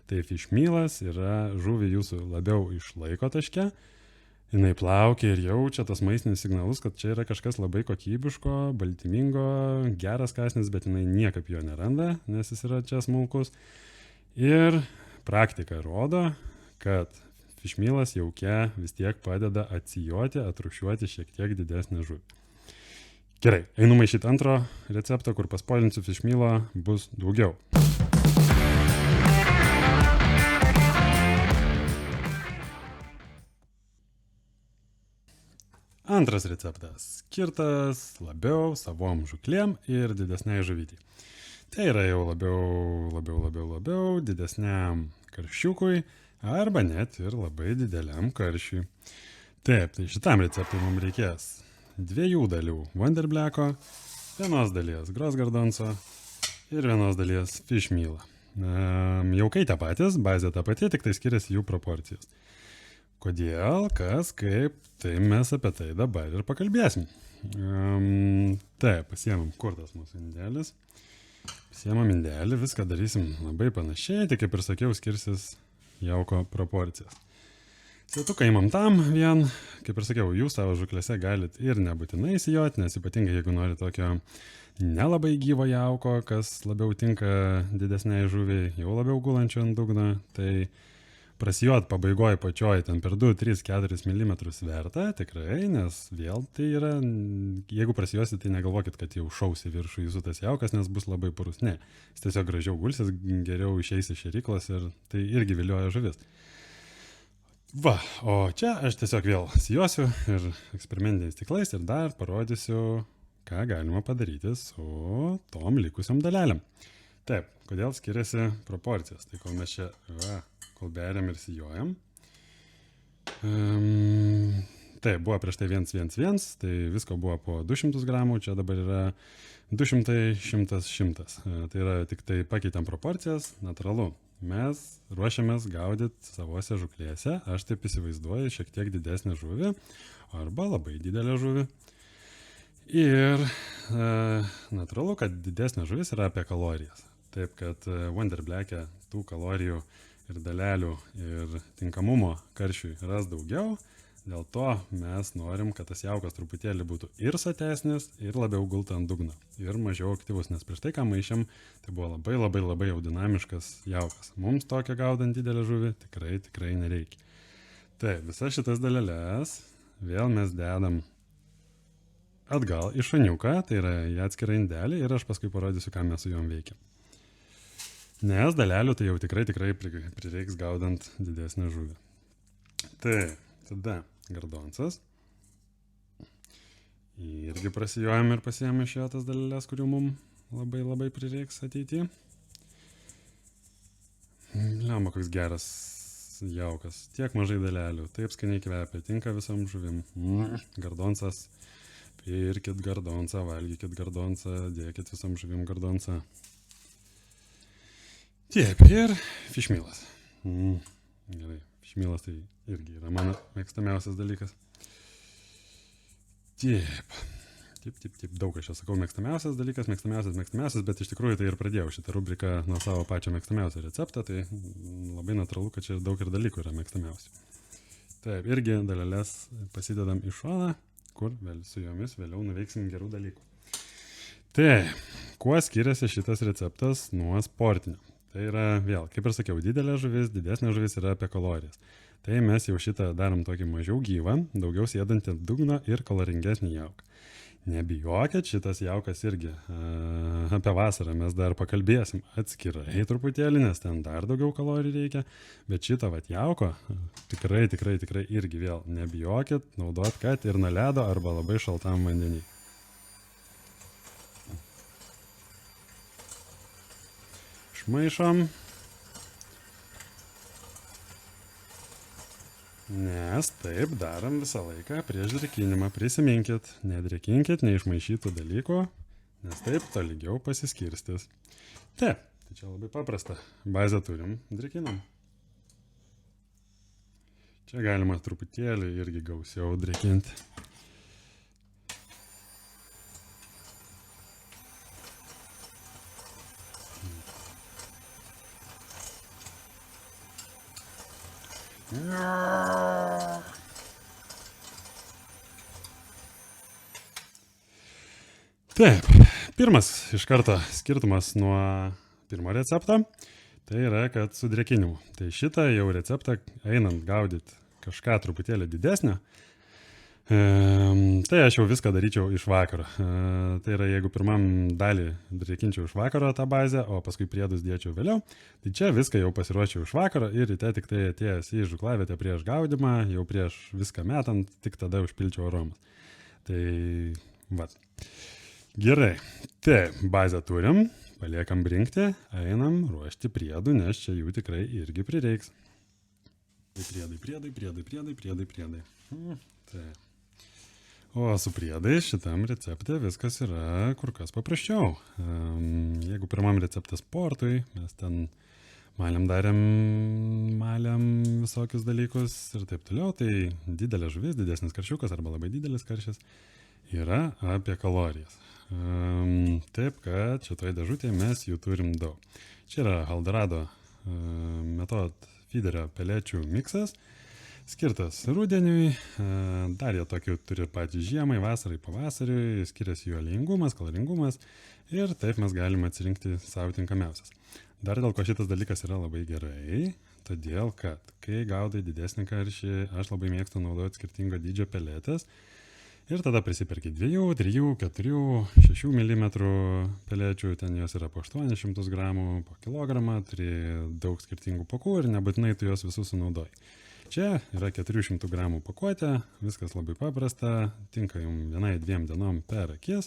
Tai fišmylas yra žuvį jūsų labiau išlaiko taške, jinai plaukia ir jaučia tas maistinis signalus, kad čia yra kažkas labai kokybiško, baltymingo, geras kąsnis, bet jinai niekaip jo neranda, nes jis yra čia smulkus. Ir praktika rodo, kad fišmylas jauke vis tiek padeda atsijoti, atrūšiuoti šiek tiek didesnę žuvį. Gerai, einu maišyti antro recepto, kur paspolinsiu fišmylo bus daugiau. Antras receptas skirtas labiau savom žuklėm ir didesniai žuvytį. Tai yra jau labiau didesniam karšiukui, arba net ir labai dideliam karšiui. Taip, tai šitam receptui mums reikės 2 dalių Wonderbleko, 1 dalies Grosgardonso ir 1 dalies fišmylo. Jaukai tie patys, bazė ta pati, tik tai skiriasi jų proporcijos. Kodėl, kas, kaip, tai mes apie tai dabar ir pakalbėsim. Taip, pasiemam, kur tas mūsų indėlis. Pasiemam indelį, viską darysim labai panašiai, tik kaip ir sakiau, skirsis jauko proporcijas. Svetuką įmam tam vien, kaip ir sakiau, jūs savo žuklėse galit ir nebūtinai įsijoti, nes ypatingai jeigu nori tokio nelabai gyvo jauko, kas labiau tinka didesniai žuviai, jau labiau gulančio ant dugno, tai prasijot pabaigoj pačioj ten per 2, 3, 4 mm verta, tikrai, nes vėl tai yra, jeigu prasijosit, tai negalvokit, kad jau šaus į viršų jūsų tas jaukas, nes bus labai purus. Ne, jis tiesiog gražiau gulsis, geriau išeis iš šėryklos ir tai irgi vilioja žuvis. Va, o čia aš tiesiog vėl sijosiu ir eksperimentiniais stiklais ir dar parodysiu, ką galima padaryti su tom likusiom dalelėm. Taip, kodėl skiriasi proporcijas? Tai kol mes čia, kol beriam ir sijojam. Taip, buvo prieš tai 1-1-1, tai visko buvo po 200 gramų, čia dabar yra 200, 100, 100. Tai yra tik tai pakeitėm proporcijas, natūralu. Mes ruošiamės gaudyti savose žuklėse, aš taip įsivaizduoju šiek tiek didesnę žuvį arba labai didelę žuvį. Ir natūralu, kad didesnė žuvis yra apie kalorijas. Taip, kad Wonderbleke tų kalorijų ir dalelių ir tinkamumo karšiui ras daugiau, dėl to mes norim, kad tas jaukas truputėlį būtų ir sotesnis, ir labiau gultų ant dugno, ir mažiau aktyvus, nes prieš tai, ką maišėm, tai buvo labai jau dinamiškas jaukas. Mums tokio gaudant didelę žuvį tikrai nereikia. Taip, visas šitas daleles vėl mes dedam atgal į šoniuką, tai yra į atskirą indelį, ir aš paskui parodysiu, ką mes su juom veikiam. Nes dalelių tai jau tikrai prireiks gaudant didesnę žuvį. Tai, tada Gardonsas. Irgi prasijojam ir pasiėmė iš jo tas dalelės, kurių mums labai prireiks ateityje. Lemba, koks geras jaukas. Tiek mažai dalelių, taip skaniai kvepia, tinka visom žuvim. Gardonsas. Pirkit Gardonsą, valgykit Gardonsą, dėkit visom žuvim Gardonsą. Taip, ir fišmylas. Gerai, fišmylas tai irgi yra mano mėgstamiausias dalykas. Taip, daug aš čia sakau mėgstamiausias dalykas, mėgstamiausias, bet iš tikrųjų tai ir pradėjau šitą rubriką nuo savo pačio mėgstamiausio receptą, tai labai natūralu, kad čia daug ir dalykų yra mėgstamiausi. Taip, irgi daleles pasidedam į šoną, kur su jomis vėliau nuveiksim gerų dalykų. Tai, kuo skiriasi šitas receptas nuo sportinio? Tai yra, vėl, kaip ir sakiau, didelė žuvis, didesnė žuvis yra apie kalorijas. Tai mes jau šitą darom tokį mažiau gyvą, daugiau sėdantį dugną ir kaloringesnį jauką. Nebijokit, šitas jaukas irgi apie vasarą mes dar pakalbėsim atskirai truputėlį, nes ten dar daugiau kalorijų reikia, bet šitą jauko tikrai irgi vėl nebijokit, naudot kad ir nuo ledo arba labai šaltam vandenį. Išmaišom. Nes taip darom visą laiką prieš drėkinimą. Prisiminkit, nedrėkinkit neišmaišytų dalykų, nes taip tolygiau pasiskirstys. Taip, tai čia labai paprasta. Bazę turim, drėkinam. Čia galima truputėlį irgi gausiau drėkinti. Taip, pirmas iš karto skirtumas nuo pirmo recepto, tai yra, kad su drėkinimu. Tai šitą jau receptą einant gaudyti kažką truputėlį didesnio, tai aš jau viską daryčiau iš vakaro. Tai yra, jeigu pirmam dalį drėkinčiau iš vakaro tą bazę, o paskui priedus dėčiau vėliau, tai čia viską jau pasiruošiau iš vakaro ir ryte tik tai atėjęs į žuklavietę prieš gaudimą, jau prieš viską metant, tik tada užpilčiau aromas. Tai vat. Gerai, tai bazę turim, paliekam brinkti, einam ruošti priedų, nes čia jų tikrai irgi prireiks. Priedai. Tai. O su priedais šitam recepte viskas yra kur kas paprasčiau. Jeigu pirmam recepte sportui, mes ten malėm visokius dalykus ir taip toliau, tai didelė žuvis, didesnis karšiukas arba labai didelis karšis yra apie kalorijas. Taip, kad šitoje dėžutėje mes jų turim daug. Čia yra Eldorado Method Feederio pelečių miksas, skirtas rudeniui, dar jie tokių turi patys žiemai, vasarai, pavasariui, skiriasi jų aliejingumas, kaloringumas ir taip mes galime atsirinkti savo tinkamiausias. Dar dėl ko šitas dalykas yra labai gerai, todėl kad kai gaudai didesnį karšį, aš labai mėgstu naudoti skirtingo dydžio peletės ir tada prisiperki 2, 3, 4, 6 mm pelečių, ten jos yra po 800 gramų, po kilogramą, turi daug skirtingų pakų ir nebūtinai tu juos visus sunaudoji. Čia yra 400 gramų pakuotė, viskas labai paprasta, tinka jums 1-2 dienom per akis.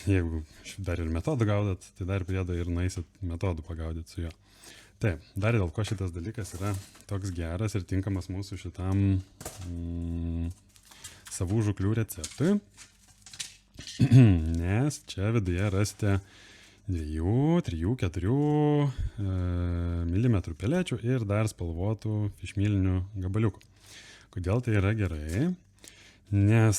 Jeigu dar ir metodų gaudat, tai dar priedo ir nueisit metodų pagaudyti su juo. Taip, dar dėl ko šitas dalykas yra toks geras ir tinkamas mūsų šitam savų žuklių receptui, nes čia viduje rasite 2, 3, 4 mm pelečių ir dar spalvotų fišmilinių gabaliukų. Kodėl tai yra gerai? Nes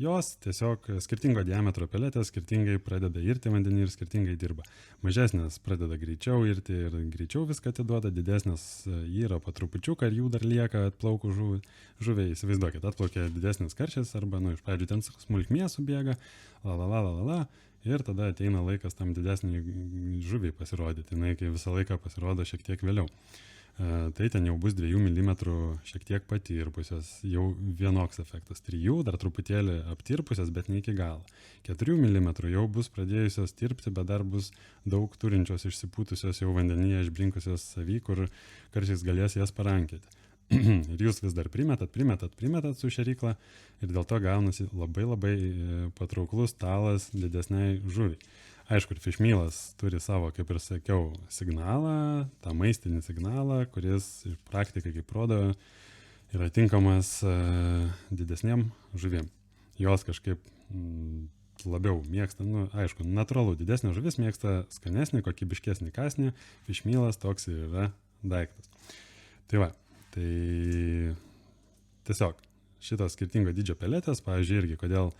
jos tiesiog skirtingo diametro peletės skirtingai pradeda irti vandenį ir skirtingai dirba. Mažesnės pradeda greičiau irti ir greičiau viską atiduoda, didesnės yra po trupučiuką ir jų dar lieka atplaukų žuviai. Įsivaizduokit, atplaukia didesnis karšis arba, iš pradžių ten smulkmė subėga, ir tada ateina laikas tam didesnį žuviai pasirodyti, kai visą laiką pasirodo šiek tiek vėliau. Tai ten jau bus 2 mm šiek tiek patirpusios, jau vienoks efektas. 3 dar truputėlį aptirpusios, bet ne iki galo. 4 mm jau bus pradėjusios tirpti, bet dar bus daug turinčios išsipūtusios jau vandenyje išbrinkusios savy, kur karšiais galės jas parankyti. Ir jūs vis dar primetat su šėrykla ir dėl to gaunasi labai patrauklus stalas didesniai žuviai. Aišku, ir fišmylas turi savo, kaip ir sakiau, signalą, tą maistinį signalą, kuris praktikai, kaip rodo, yra tinkamas didesniem žuvim. Jos kažkaip labiau mėgsta, aišku, natūralu, didesnė žuvis mėgsta skanesnį, kokybiškesnį kąsnį, fišmylas toks ir yra daiktas. Tai va, tai tiesiog šitos skirtingo dydžio peletės, pavyzdžiui, irgi, kodėl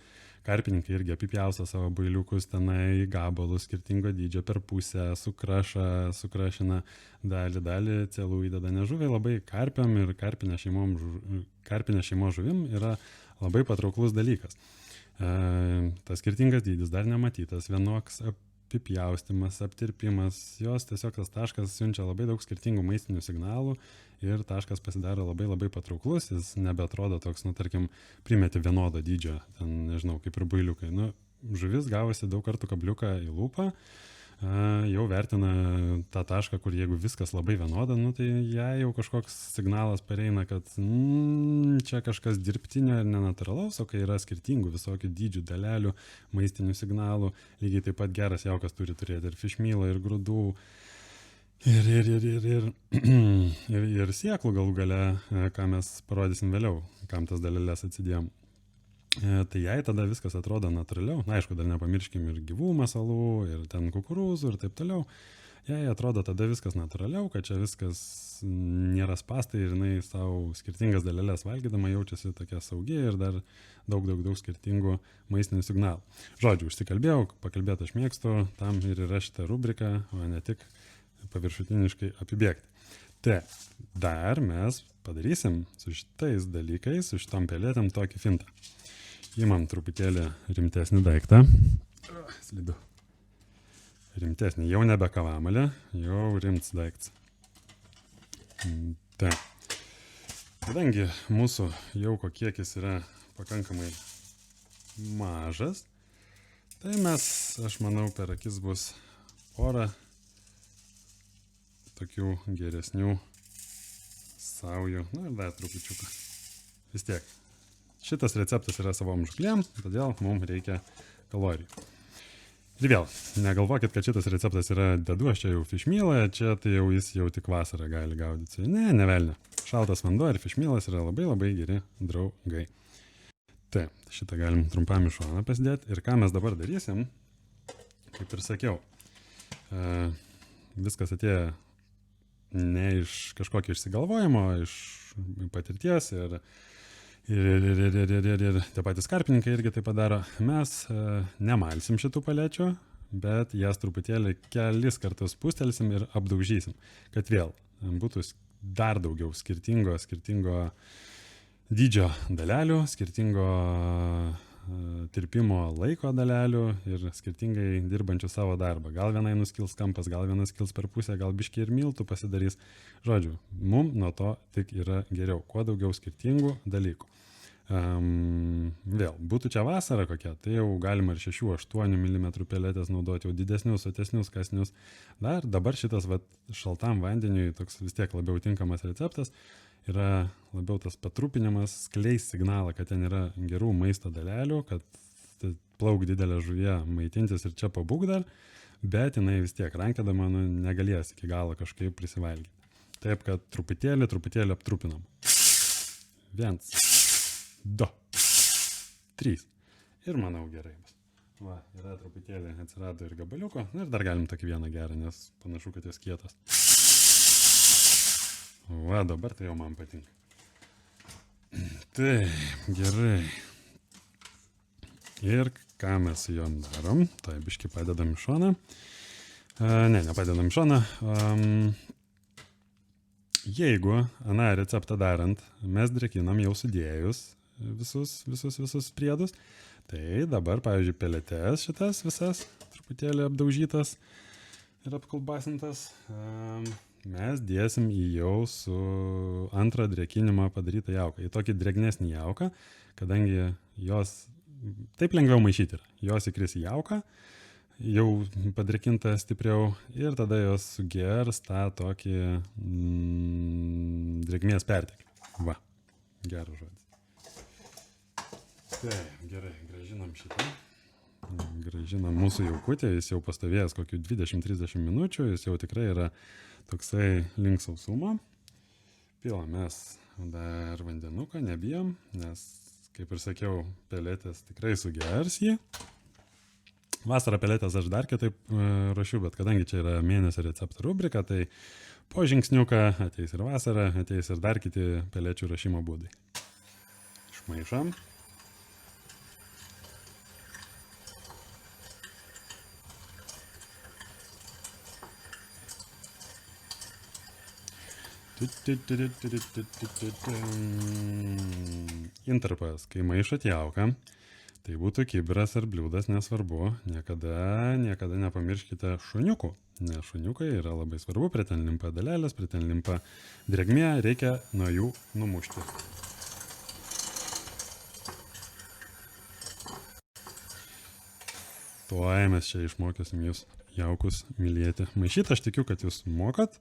karpininkai irgi apipjausto savo bailiukus tenai gabalus skirtingo dydžio per pusę, sukrašina dalį celų įdeda, nes žuviai labai karpiam ir karpinė šeimos žuvim yra labai patrauklus dalykas. Tas skirtingas dydis dar nematytas, vienoks apipjaustimas, aptirpimas, jos tiesiog tas taškas siunčia labai daug skirtingų maistinių signalų ir taškas pasidaro labai labai patrauklus, jis nebeatrodo toks, tarkim, primeti vienodo dydžio, ten, nežinau, kaip ir builiukai. Žuvis gavosi daug kartų kabliuką į lūpą, jau vertina tą tašką, kur jeigu viskas labai vienoda, tai jai jau kažkoks signalas pareina, kad čia kažkas dirbtinio ir nenatūralaus, o kai yra skirtingų visokių dydžių, dalelių, maistinių signalų, lygiai taip pat geras jaukas turi turėti ir fišmylą, ir grūdų, ir sėklų galų gale, ką mes parodysim vėliau, kam tas daleles atsidėjom. Tai jai tada viskas atrodo natūraliau. Aišku, dar nepamirškim ir gyvų masalų, ir ten kukurūzų ir taip toliau. Jai atrodo tada viskas natūraliau, kad čia viskas nėra spastai ir jinai savo skirtingas daleles valgydama jaučiasi tokia saugi ir dar daug skirtingų maistinių signalų. Žodžiu, užsikalbėjau, pakalbėti aš mėgstu, tam ir yra šitą rubriką, o ne tik paviršutiniškai apibėgti. Tai dar mes padarysim su šitais dalykais, su šitom pelėtėm tokį fintą. Įmam truputėlį rimtesnį daiktą. Slidu. Rimtesnį. Jau nebe kavamalė, jau rimts daiktas. Tai. Kadangi mūsų jauko kiekis yra pakankamai mažas, tai mes, aš manau, per akis bus porą tokių geresnių saujų. Ir dar trupučiuką. Vis tiek. Šitas receptas yra savom žuklėm, todėl mums reikia kalorijų. Ir vėl, negalvokit, kad šitas receptas yra dedu, aš čia jau fišmylą, čia tai jau jis jau tik vasarą gali gaudyti. Ne, nevelnė. Šaltas vanduo ir fišmylas yra labai labai geri draugai. Tai, šitą galim trumpam į šoną pasidėti. Ir ką mes dabar darysim, kaip ir sakiau, viskas atėjo ne iš kažkokio išsigalvojimo, iš patirties ir tie patys karpininkai irgi tai padaro. Mes nemalsim šitų palečių, bet jas truputėlį kelis kartus pustelsim ir apdaužysim, kad vėl būtų dar daugiau skirtingo dydžio dalelių, skirtingo tirpimo laiko dalelių ir skirtingai dirbančių savo darbą. Gal vienai nuskils kampas, gal vienas skils per pusę, gal biškį ir miltų pasidarys. Žodžiu, mums nuo to tik yra geriau, kuo daugiau skirtingų dalykų. Vėl, būtų čia vasara kokia, tai jau galima ir 6-8 mm peletės naudoti, jau didesnius, sotesnius, kasnius. Dabar šitas šaltam vandeniui toks vis tiek labiau tinkamas receptas yra labiau tas patrupinimas, skleis signalą, kad ten yra gerų maisto dalelių, kad plauk didelę žuviją maitintis ir čia pabūk dar, bet jinai vis tiek rankėdama negalės iki galo kažkaip prisivalgyti. Taip, kad truputėlį aptrupinam. 1, 2, 3. Ir manau gerai bus. Va, yra truputėlį atsirado ir gabaliuko. Ir dar galim tokį vieną gerą, nes panašu, kad jis kietas. Va, dabar tai jau man patinka. Tai, gerai. Ir ką mes su jom darom? Tai biškį padedam į šoną. Nepadedam į šoną. Jeigu aną receptą darant, mes drekinam jau sudėjus visus priedus, tai dabar, pavyzdžiui, peletės šitas visas, truputėlį apdaužytas ir apkulbasintas, mes dėsim į jau su antrą drėkinimą padarytą jauką, į tokį drėgnesnį jauką, kadangi jos taip lengviau maišyti yra. Jos įkris į jauką, jau padrėkinta stipriau ir tada jos sugers tą tokį drėgmės perteklį. Va, geras žodis. Tai, gerai, gražinam šitą. Gražinam mūsų jaukutį, jis jau pastovėjęs kokių 20-30 minučių, jis jau tikrai yra toksai link sausumo. Pilam mes dar vandenuką, nebijom, nes, kaip ir sakiau, peletės tikrai sugers jį. Vasarą peletės aš dar kitaip ruošiu, bet kadangi čia yra mėnesio receptų rubrika, tai po žingsniuką ateis ir vasara, ateis ir dar kiti pelečių ruošimo būdai. Išmaišam. Intarpas, kai maišot jauką, Tai būtų kibiras ar bliūdas, nesvarbu, niekada nepamirškite šuniukų, nes šuniukai yra labai svarbu, prie ten limpa dalelės, prie ten limpa drėgmė, reikia nuo jų numušti. Tuoj mes čia išmokysim jūs jaukus mylėti. Maišyti aš tikiu, kad jūs mokat,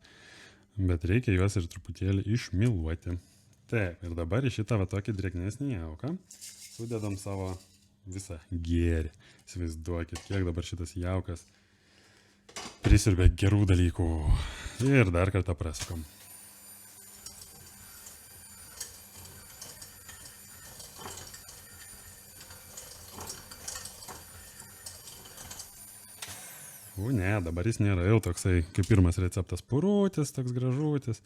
bet reikia juos ir truputėlį išmiluoti. Taip, ir dabar į šitą va tokį drėgnesnį jauką sudedam savo visą gėrį. Įsivaizduokit, kiek dabar šitas jaukas prisiurbia gerų dalykų. Ir dar kartą prasukam. Ne, dabar jis nėra jau toksai, kaip pirmas receptas, purutis, toks gražutis.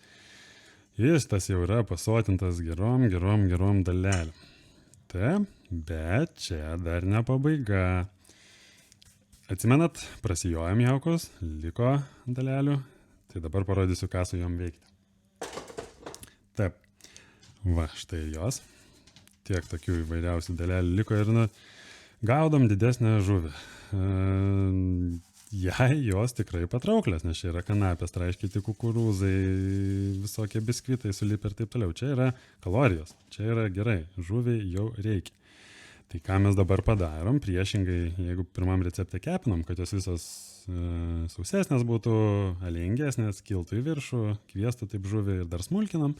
Jis tas jau yra pasotintas gerom dalelėm. Taip, bet čia dar ne pabaiga. Atsimenat, prasijojam jaukus, liko dalelių, tai dabar parodysiu, ką su jom veikti. Taip, va, štai jos. Tiek tokių įvairiausių dalelių liko ir gaudom didesnę žuvį. Jai jos tikrai patrauklės, nes čia yra kanapės, traiškyti kukurūzai, visokie biskvitai sulipę ir taip toliau. Čia yra kalorijos, čia yra gerai, žuviai jau reikia. Tai ką mes dabar padarom, priešingai, jeigu pirmam recepte kepinom, kad jos visos sausesnės būtų, aliejingesnės, kiltų į viršų, kviestų taip žuvį ir dar smulkinam,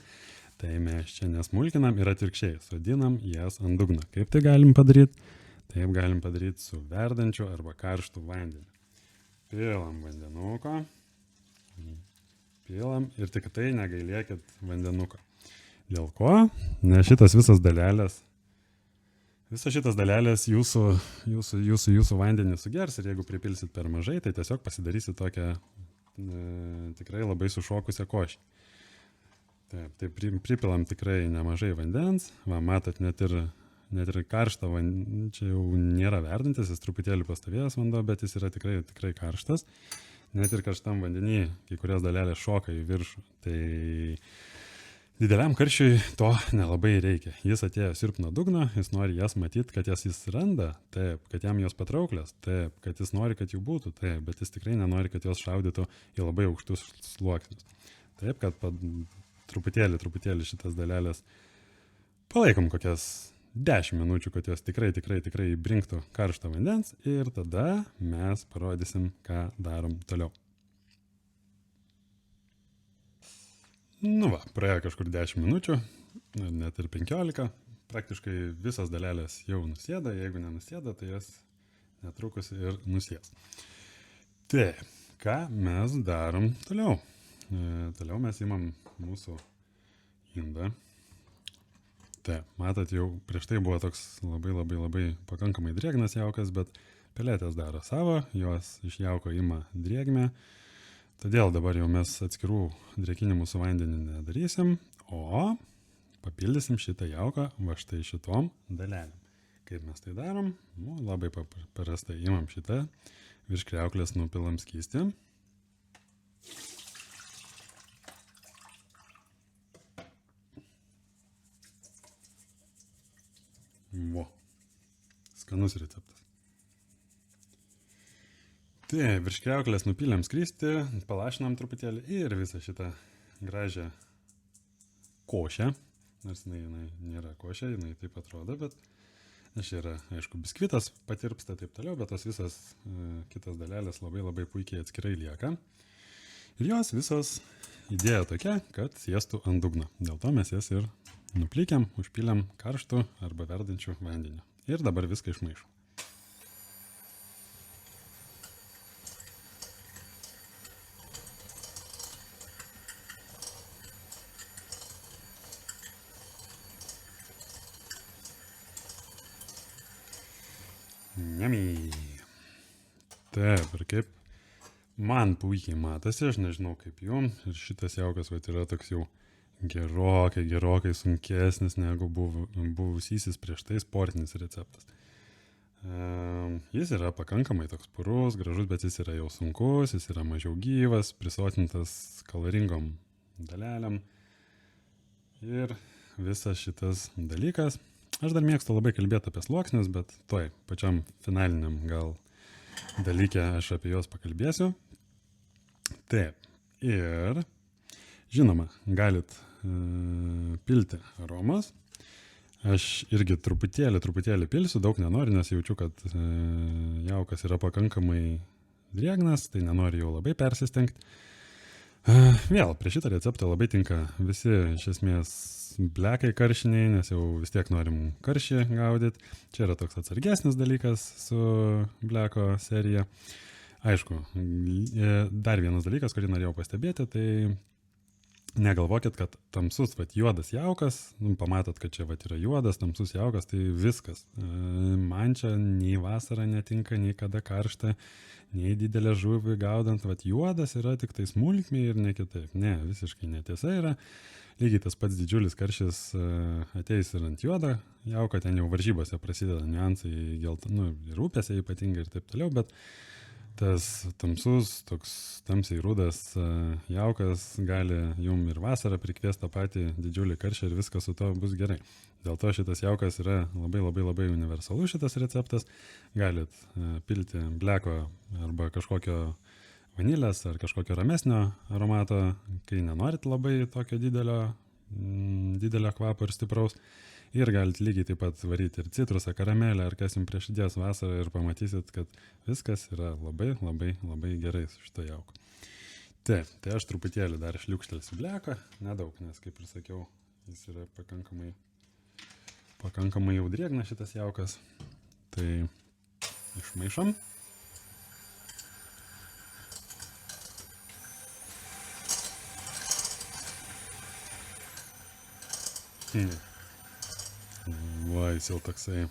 tai mes čia nesmulkinam ir atvirkščiai, sodinam jas ant dugno. Kaip tai galim padaryti? Taip galim padaryti su verdančiu arba karštu vandeniu. Pilam vandenuko. Pilam ir tik tai negailėkit vandenuko. Dėl ko? Nes šitas visas dalelės jūsų vandenį sugers ir jeigu pripilsit per mažai, tai tiesiog pasidarysit tokią tikrai labai sušokusią košę. Taip, tai pripilam tikrai nemažai vandens. Va, matot, net ir karštą vandenį, čia jau nėra verdantis, jis truputėlį pastovėjęs vanduo, bet jis yra tikrai karštas. Net ir karštam vandenį kai kurias dalelės šoka į viršų. Tai dideliam karščiui to nelabai reikia. Jis atėjo sirpt nuo dugno, jis nori jas matyti, kad jas jis randa, taip, kad jam jos patrauklios, taip, kad jis nori, kad jų būtų, taip, bet jis tikrai nenori, kad jos šaudytų į labai aukštus sluoksnius. Taip, kad truputėlį šitas dalelės palaikom kokias 10 minučių, kad jos tikrai įbrinktų karštą vandens ir tada mes parodysim, ką darom toliau. Nu va, praėjo kažkur 10 minučių, net ir 15, praktiškai visas dalelės jau nusėda, jeigu nenusėda, tai jas netrukus ir nusės. Tai, ką mes darom toliau? Toliau mes imam mūsų indą. Taip, matot, jau prieš tai buvo toks labai pakankamai drėgnas jaukas, bet peletės daro savo, jos iš jauko ima drėgmę. Todėl dabar jau mes atskirų drėkinimų su vandeniu nedarysim, o papildysim šitą jauką va štai šitom dalelėm. Kaip mes tai darom? Labai paprastai imam šitą, virš kriauklės nupilam skystį. Vo, skanus receptas. Tai virš kriauklės nupylėm skystį, palašinam truputėlį ir visą šitą gražią košę, nors jinai nėra košė, jinai taip atrodo, bet nes čia yra, aišku, biskvitas patirpsta taip toliau, bet tos visas kitas dalelės labai puikiai atskirai lieka. Ir jos visos idėja tokia, kad sėstų ant dugno. Dėl to mes jas ir nuplykiam, užpylėm karštų arba verdančių vandeniu. Ir dabar viską išmaišom. Niami. Taip, ir kaip man puikiai matosi, aš nežinau kaip jum, ir šitas jaukas yra toks jau gerokai sunkesnis negu buvusysis prieš tai sportinis receptas. Jis yra pakankamai toks purus, gražus, bet jis yra jau sunkus, jis yra mažiau gyvas, prisotintas kaloringom dalelėm. Ir visas šitas dalykas Aš dar mėgstu labai kalbėti apie sluoksnius, bet toj pačiam finaliniam gal dalyke aš apie juos pakalbėsiu. Taip, ir žinoma, galit pilti aromas. Aš irgi truputėlį pilsiu, daug nenoriu, nes jaučiu, kad jaukas yra pakankamai drėgnas, tai nenoriu jau labai persistengti. Vėl, prie šitą receptą labai tinka visi iš esmės blekai karšiniai, nes jau vis tiek norim karšį gaudyti. Čia yra toks atsargesnis dalykas su bleko serija. Aišku, dar vienas dalykas, kurį norėjau pastebėti, tai negalvokit, kad tamsus, juodas jaukas, pamatot, kad čia yra juodas, tamsus jaukas, tai viskas. Man čia nei vasara netinka, nei kada karšta, nei didelę žuvį gaudant, juodas yra tik tai smulkmiai ir ne kitaip. Ne, visiškai netiesa yra. Lygiai tas pats didžiulis karšis ateis ir ant juodą jauką, ten jau varžybose prasideda niuansai, ir upėse ypatingai ir taip toliau, bet tas tamsus, toks tamsiai rudas jaukas gali jum ir vasarą prikviesti tą patį didžiulį karšį ir viskas su to bus gerai. Dėl to šitas jaukas yra labai universalus šitas receptas. Galit pilti bleko arba kažkokio vanilės ar kažkokio ramesnio aromato, kai nenorit labai tokio didelio kvapo ir stipraus. Ir galite lygiai taip pat varyti ir citrusą, karamelę, ar kas jums prie širdies vasarą ir pamatysit, kad viskas yra labai gerai su šito jauku. Tai aš truputėlį dar šliukštelsiu bleką, nedaug, nes kaip ir sakiau, jis yra pakankamai jau drėgnas šitas jaukas. Tai išmaišom. Jis jau toksai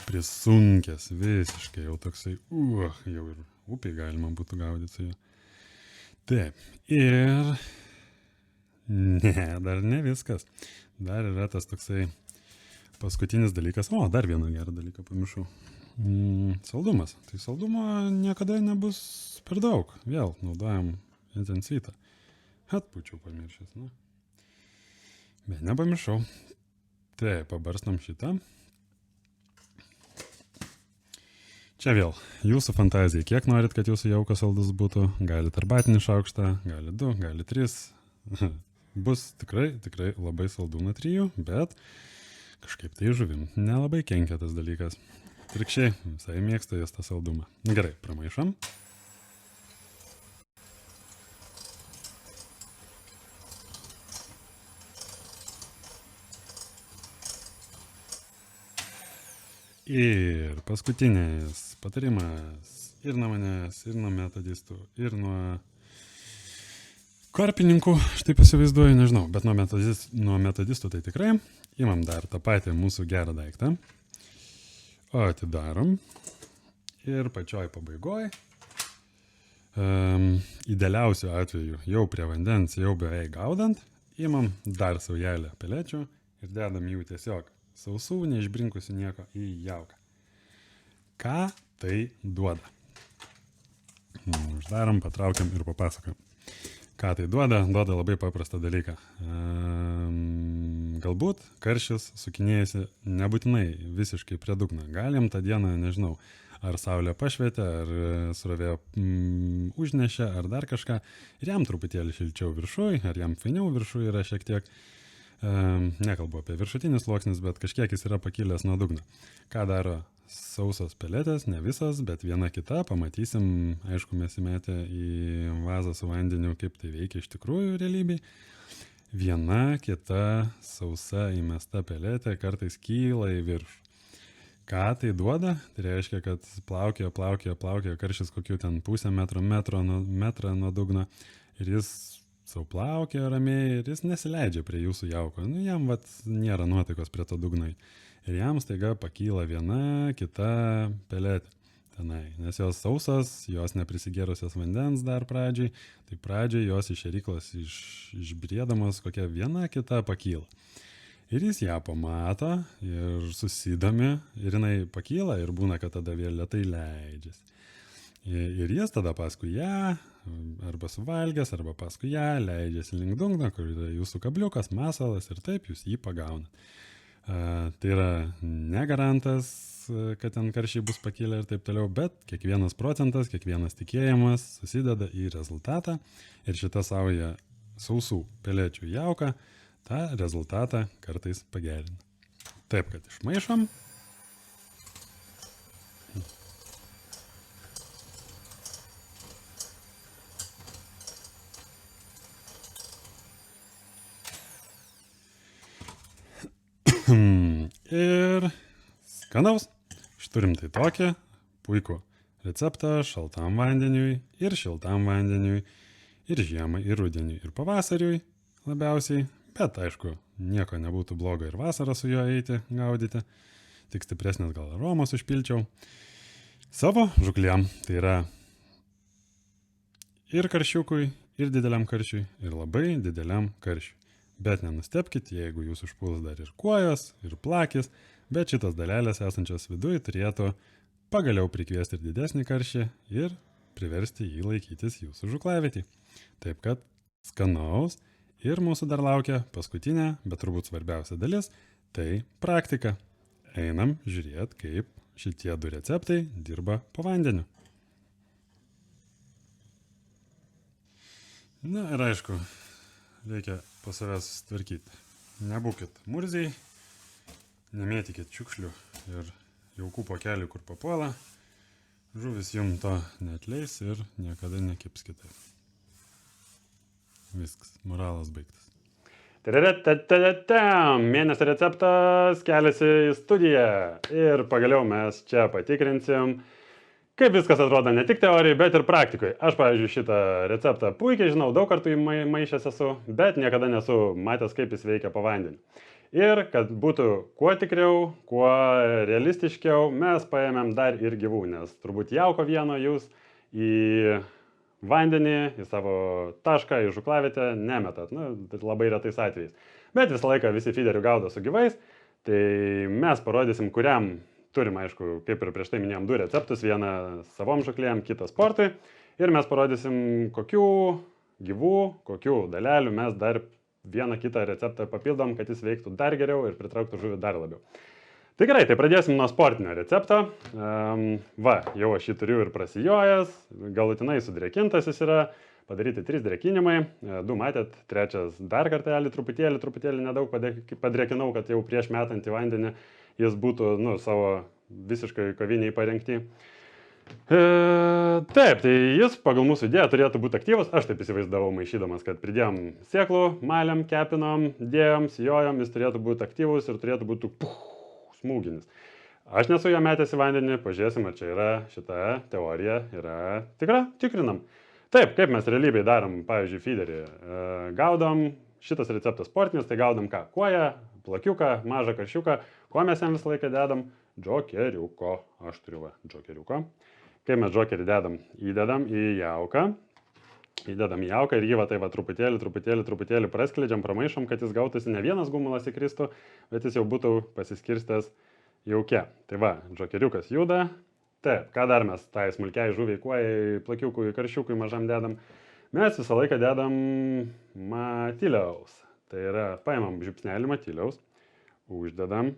prisunkęs, visiškai jau toksai, jau ir upiai galima būtų gaudyti su juo. Taip, ir dar ne viskas. Dar yra tas toksai paskutinis dalykas. Dar vieną gerą dalyką pamiršau. Saldumas. Tai saldumo niekada nebus per daug. Vėl naudojam intensytą. Būčiau pamiršęs, Bet nepamiršau. Tai pabarstom šitą. Čia vėl jūsų fantazija. Kiek norit, kad jūsų jaukas saldus būtų? Galit arbatinį šaukštą, galit 2, galit 3. Bus tikrai labai saldų nuo 3, bet kažkaip tai žuvim nelabai kenkia tas dalykas. Trikščiai, visai mėgsta jos tą saldumą. Gerai, pramaišom. Ir paskutinis patarimas ir nuo manęs, ir nuo metodistų, ir nuo karpininkų, aš taip įsivaizduoju, nežinau, bet nuo metodistų tai tikrai. Imam dar tą patį mūsų gerą daiktą, atidarom ir pačioj pabaigoj, idealiausiu atveju jau prie vandens, jau beveik gaudant, imam dar saujelę pelečių ir dedam jų tiesiog sausų, neišbrinkusių nieko į jauką. Ką tai duoda? Uždarom, patraukiam ir papasakam. Ką tai duoda? Duoda labai paprastą dalyką. Galbūt karšis sukinėjasi nebūtinai visiškai prie dugno. Galim tą dieną, nežinau, ar saulė pašvietė, ar srovė užnešė, ar dar kažką. Ir jam truputėlį šilčiau viršui, ar jam fainiau viršui yra šiek tiek. Nekalbu apie viršutinis sluoksnis, bet kažkiek jis yra pakilęs nuo dugno. Ką daro sausos peletės? Ne visas, bet viena kita. Pamatysim, aišku, mes įmetę į vazą su vandeniu, kaip tai veikia iš tikrųjų realybėj. Viena kita sausa įmesta peletė kartais kyla į viršų. Ką tai duoda? Tai reiškia, kad plaukė karšis kokiu ten pusę metrą nuo dugno ir jis sau plaukia ramiai ir jis nesileidžia prie jūsų jauko. Jam nėra nuotaikos prie to dugnai. Ir jam staiga pakyla viena kita peletė tenai. Nes jos sausos, jos neprisigėrusios vandens dar pradžiai. Tai pradžiai jos iš šėryklos išbriedamos kokia viena kita pakyla. Ir jis ją pamato ir susidomi. Ir jinai pakyla ir būna, kad tada vėl lėtai leidžiasi. Ir jis tada paskui ją, arba suvalgęs, arba paskui ją, leidžiasi link dugno, kur yra jūsų kabliukas, masalas ir taip jūs jį pagaunat. Tai yra negarantas, kad ten karščiai bus pakilę ir taip toliau, bet kiekvienas procentas, kiekvienas tikėjimas susideda į rezultatą ir šita sauja sausų pelėčių jauka tą rezultatą kartais pagerina. Taip, kad išmaišom. Ir skanaus. Šturim tai tokį puikų receptą šaltam vandeniui ir šiltam vandeniui ir žiemai, ir rudeniui, ir pavasariui labiausiai. Bet aišku, nieko nebūtų blogo ir vasarą su juo eiti, gaudyti. Tik stipresnės gal aromos užpilčiau. Savo žuklėm tai yra ir karšiukui, ir dideliam karšiui, ir labai dideliam karšiui. Bet nenustepkit, jeigu jūs užpuls dar ir kuojos, ir plakis, bet šitos dalelės esančios viduj turėtų pagaliau prikviesti ir didesnį karšį ir priversti jį laikytis jūsų žuklavietį. Taip kad skanaus ir mūsų dar laukia paskutinė, bet turbūt svarbiausia dalis, tai praktika. Einam žiūrėt, kaip šitie du receptai dirba po vandeniu. Na ir aišku, reikia po savęs tvarkyti. Nebūkit murziai, nemėtikit šiukšlių ir jaukų pokelių, kur papuola. Žuvis jums to neatleis ir niekada nekips kitaip. Viskas, moralas baigtas. Mėnesio receptas keliasi į studiją ir pagaliau mes čia patikrinsim, kaip viskas atrodo ne tik teorijai, bet ir praktikoje. Aš, pavyzdžiui, šitą receptą puikiai žinau, daug kartų jį maišęs esu, bet niekada nesu matęs, kaip jis veikia po vandeniu. Ir kad būtų kuo tikriau, kuo realistiškiau, mes paėmėm dar ir gyvų, nes turbūt jauko vieno jūs į vandenį, į savo tašką, į žuklavietę nemetat, labai retais atvejais. Bet visą laiką visi feederių gaudo su gyvais, tai mes parodysim, kuriam turim, aišku, kaip ir prieš tai minėjom, du receptus, vieną savom žuklėm, kitą sportui. Ir mes parodysim, kokių gyvų, kokių dalelių mes dar vieną kitą receptą papildom, kad jis veiktų dar geriau ir pritrauktų žuvį dar labiau. Tai gerai, tai pradėsim nuo sportinio recepto. Jau aš jį turiu ir prasijojęs, galutinai sudrėkintas jis yra, padaryti 3 drėkinimai, 2 matėt, 3 dar kartelį, truputėlį nedaug padrėkinau, kad jau prieš metant į vandenį jis būtų savo visiškai kaviniai parengti. Taip, tai jis pagal mūsų idėją turėtų būti aktyvus, aš taip įsivaizdavau maišydamas, kad pridėjom sėklų, malėm, kepinom, dėjom, sijojom, jis turėtų būti aktyvus ir turėtų būti smūginis. Aš nesu jo metęs į vandenį, pažiūrėsim, ar čia yra šita teorija, yra tikra, tikrinam. Taip, kaip mes realybėje darom, pavyzdžiui, feederį. Gaudom, šitas receptas sportinis, tai gaudom ką? Kuoją, plakiuką, mažą karšiuką. Ko mes jam visą laiką dedam? Džokeriuko. Aš turiu džokeriuko. Kai mes džokerį dedam, įdedam į jauką. Įdedam į jauką ir jį truputėlį praskleidžiam, pramaišom, kad jis gautųsi ne vienas gumulas įkristų, bet jis jau būtų pasiskirstęs jauke. Tai džokeriukas juda. Taip, ką dar mes tai smulkiai žuviai, kuojai, plakiukui, karšiukui mažam dedam? Mes visą laiką dedam matyliaus. Tai yra, paimam žiupsnelį matyliaus, uždedam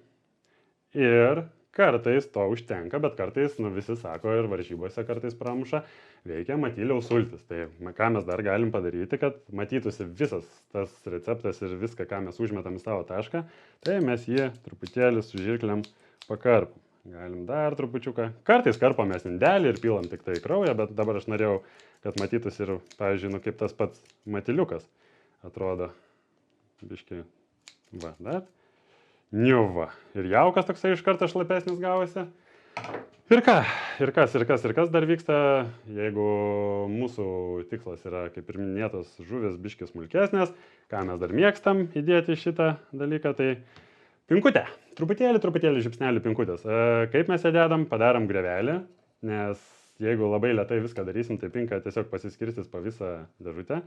ir kartais to užtenka, bet kartais, visi sako ir varžybose kartais pramuša, veikia matyliaus sultis. Tai ką mes dar galim padaryti, kad matytųsi visas tas receptas ir viską, ką mes užmetam į savo tašką, tai mes jį truputėlį su žirklėm pakarpom. Galim dar trupučiuką. Kartais karpomės indelį ir pilam tik tai kraują, bet dabar aš norėjau, kad matytųsi ir, pavyzdžiui, kaip tas pats matyliukas atrodo. Biški, dar. Niuva. Ir jaukas toksai iš karto šlapesnis gavosi. Ir kas dar vyksta, jeigu mūsų tikslas yra, kaip ir minėtos, žuvis biškis smulkesnės, ką mes dar mėgstam įdėti šitą dalyką, tai pinkutę. Truputėlį žiupsnelį pinkutės. Kaip mes ją dedam, padarom grevelį, nes jeigu labai lėtai viską darysim, tai pinka tiesiog pasiskirstys po visą dėžutę.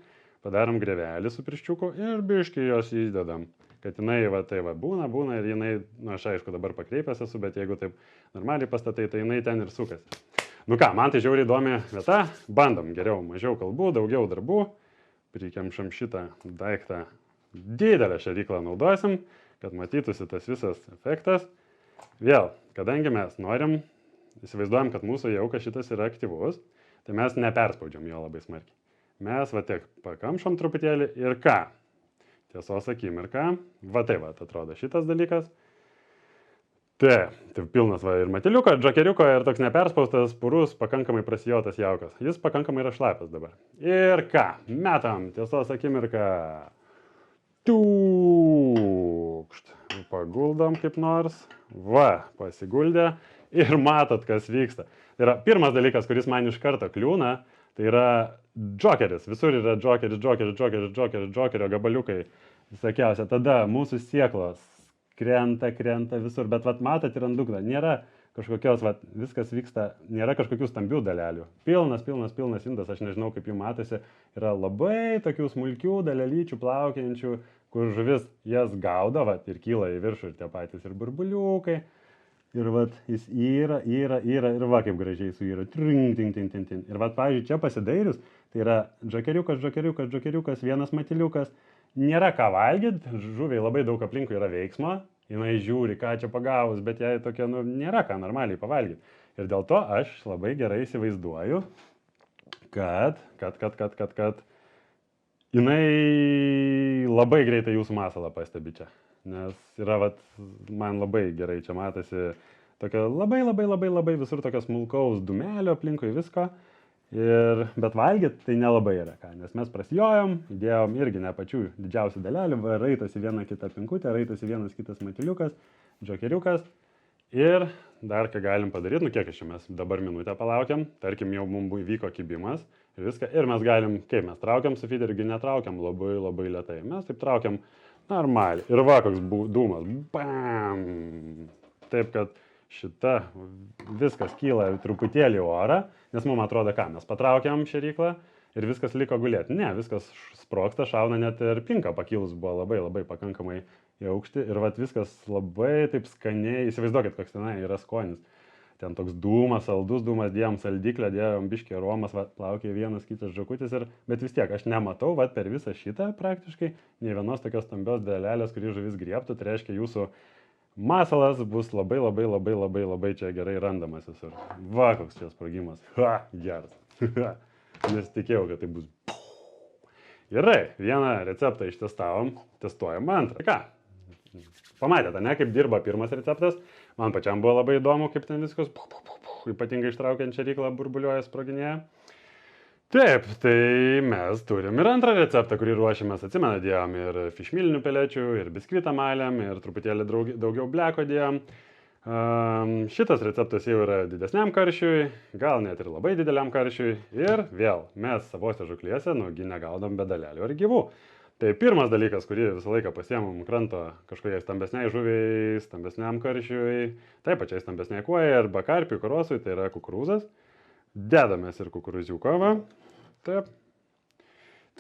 Padarom grevelį su pirščiuku ir biškį jos įdedam. Kad jinai būna ir jinai, aš aišku dabar pakreipęs esu, bet jeigu taip normaliai pastatai, tai jinai ten ir sukasi. Man tai žiauriai įdomi vieta, bandom geriau, mažiau kalbų, daugiau darbų, prikemšam šitą daiktą didelę šėryklą naudosim, kad matytųsi tas visas efektas. Vėl, kadangi mes norim, įsivaizduojam, kad mūsų jaukas šitas yra aktyvus, tai mes neperspaudžiam jo labai smarkiai. Mes va tiek pakamšom truputėlį ir ką? Tiesos akimirką. Va tai va, atrodo šitas dalykas. Tai pilnas va ir matiliuko, džokeriuko ir toks neperspaustas, purus, pakankamai prasijotas jaukas. Jis pakankamai yra šlapias dabar. Ir ką? Metam tiesos akimirką. Tūkšt. Paguldom kaip nors. Va, pasiguldė. Ir matot, kas vyksta. Tai yra pirmas dalykas, kuris man iš karto kliūna, tai yra džokeris. Visur yra džokerio gabaliukai. Visokiausia. Tada mūsų sieklos krenta visur. Bet vat matot ir ant dugno. Nėra kažkokios, vat, viskas vyksta, nėra kažkokių stambių dalelių. Pilnas indas, aš nežinau, kaip jų matosi. Yra labai tokių smulkių dalelyčių plaukiančių, kur žuvis jas gaudo, vat, ir kyla į viršų ir tie patys ir burbuliukai. Ir vat, jis yra, ir va kaip gražiai suyra. Ir vat, pavyzdžiui, čia pasidairius, tai yra džokeriukas, vienas matiliukas. Nėra ką valgyti, žuviai labai daug aplinkui yra veiksmo, jinai žiūri, ką čia pagavus, bet jai tokia, nėra ką normaliai pavalgyti. Ir dėl to aš labai gerai įsivaizduoju, kad jinai labai greitai jūsų masalą pastebi čia. Nes yra, vat, man labai gerai čia matosi tokio labai visur tokio smulkaus dūmelio aplinkui visko. Bet valgyti tai nelabai yra ką, nes mes prasijojom, įdėjom irgi ne pačių didžiausių dalelių, raitosi viena kita pinkutė, raitosi vienas kitas matiliukas, džokeriukas. Ir dar ką galim padaryti, kiek iš čia mes dabar minutę palaukiam, tarkim jau mums vyko kibimas ir viską. Ir mes galim, kaip mes traukiam su feedergi, netraukiam labai lėtai, mes taip traukiam normaliai. Ir va koks dūmas, bam! Taip kad šita viskas kyla truputėlį orą, nes mums atrodo, ką mes patraukiam šėryklą ir viskas liko gulėti. Ne, viskas sproksta, šauna, net ir pinka pakilus buvo labai pakankamai į aukštį ir vat viskas labai taip skaniai, įsivaizduokit, koks tenai yra skonis. Ten toks dūmas, saldus dūmas, dėjom saldiklę, dėjom biškį aromas, plaukė vienas kitas žakutis, bet vis tiek aš nematau, per visą šitą praktiškai, nei vienos tokios stambios dalelės, kurį žuvis griebtų, tai reiškia jūsų masalas bus labai čia gerai randamas visur. Va, koks čia sprogimas. Geras. Nesitikėjau, kad tai bus. Gerai, vieną receptą ištestavom, testuojam antrą. Ką? Pamatėte, ne, kaip dirba pirmas receptas. Man pačiam buvo labai įdomu, kaip ten viskas, ypatingai ištraukiant šėryklą, burbuliuoja, sproginėja. Taip, tai mes turim ir antrą receptą, kurį ruošėmės, atsimena, dėjom ir fišmilinių pelečių, ir biskvitą malėm, ir truputėlį daugiau bleko dėjom. Šitas receptas jau yra didesniam karšiui, gal net ir labai dideliam karšiui. Ir vėl, mes savose žuklėse, negaudom be dalelių ar gyvų. Tai pirmas dalykas, kurį visą laiką pasiemam kranto kažkokiai stambesniai žuviai, stambesniam karšiui, taip pačiai stambesniai kuojai arba karpiui, karosui, tai yra kukurūzas. Dedamės ir kukurūziuką, va. Taip,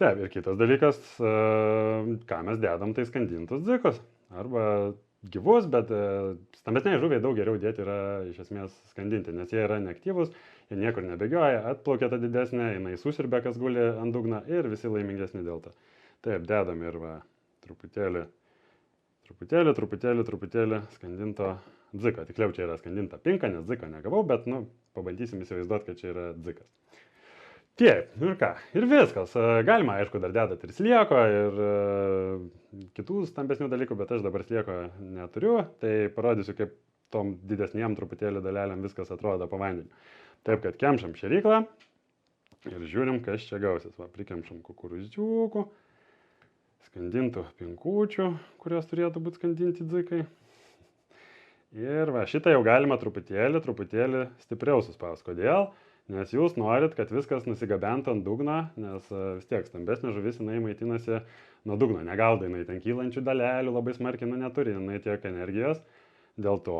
ir kitas dalykas, ką mes dedam, tai skandintus dzikus. Arba gyvus, bet stambesniai žuviai daug geriau dėti yra iš esmės skandinti, nes jie yra neaktyvūs, jie niekur nebėgioja, atplaukia ta didesnė, jinai susirbė, kas guli ant dugno ir visi laimingesni dėl to. Taip, dedam ir va, truputėlį skandinto dziko. Tikliau čia yra skandinta pinka, nes dziko negavau, bet, pabandysim įsivaizduoti, kad čia yra dzikas. Taip, ir ką, ir viskas. Galima, aišku, dar dedat ir slieko, ir kitų stambesnių dalykų, bet aš dabar slieko neturiu, tai parodysiu, kaip tom didesniem truputėlį dalelėm viskas atrodo po vandeniu. Taip, kad kemšam šėryklą ir žiūrim, kas čia gausis. Va, prikemšam kukurūziukų, skandintų pinkučių, kurios turėtų būti skandinti dzikai. Ir va, šitą jau galima truputėlį stipriau suspaus. Kodėl? Nes jūs norit, kad viskas nusigabentų ant dugno, nes vis tiek stambesnė žuvis, jinai maitinasi nuo dugno, negaudo, jinai ten kylančių dalelių labai smarkiai, neturi, jinai tiek energijos. Dėl to,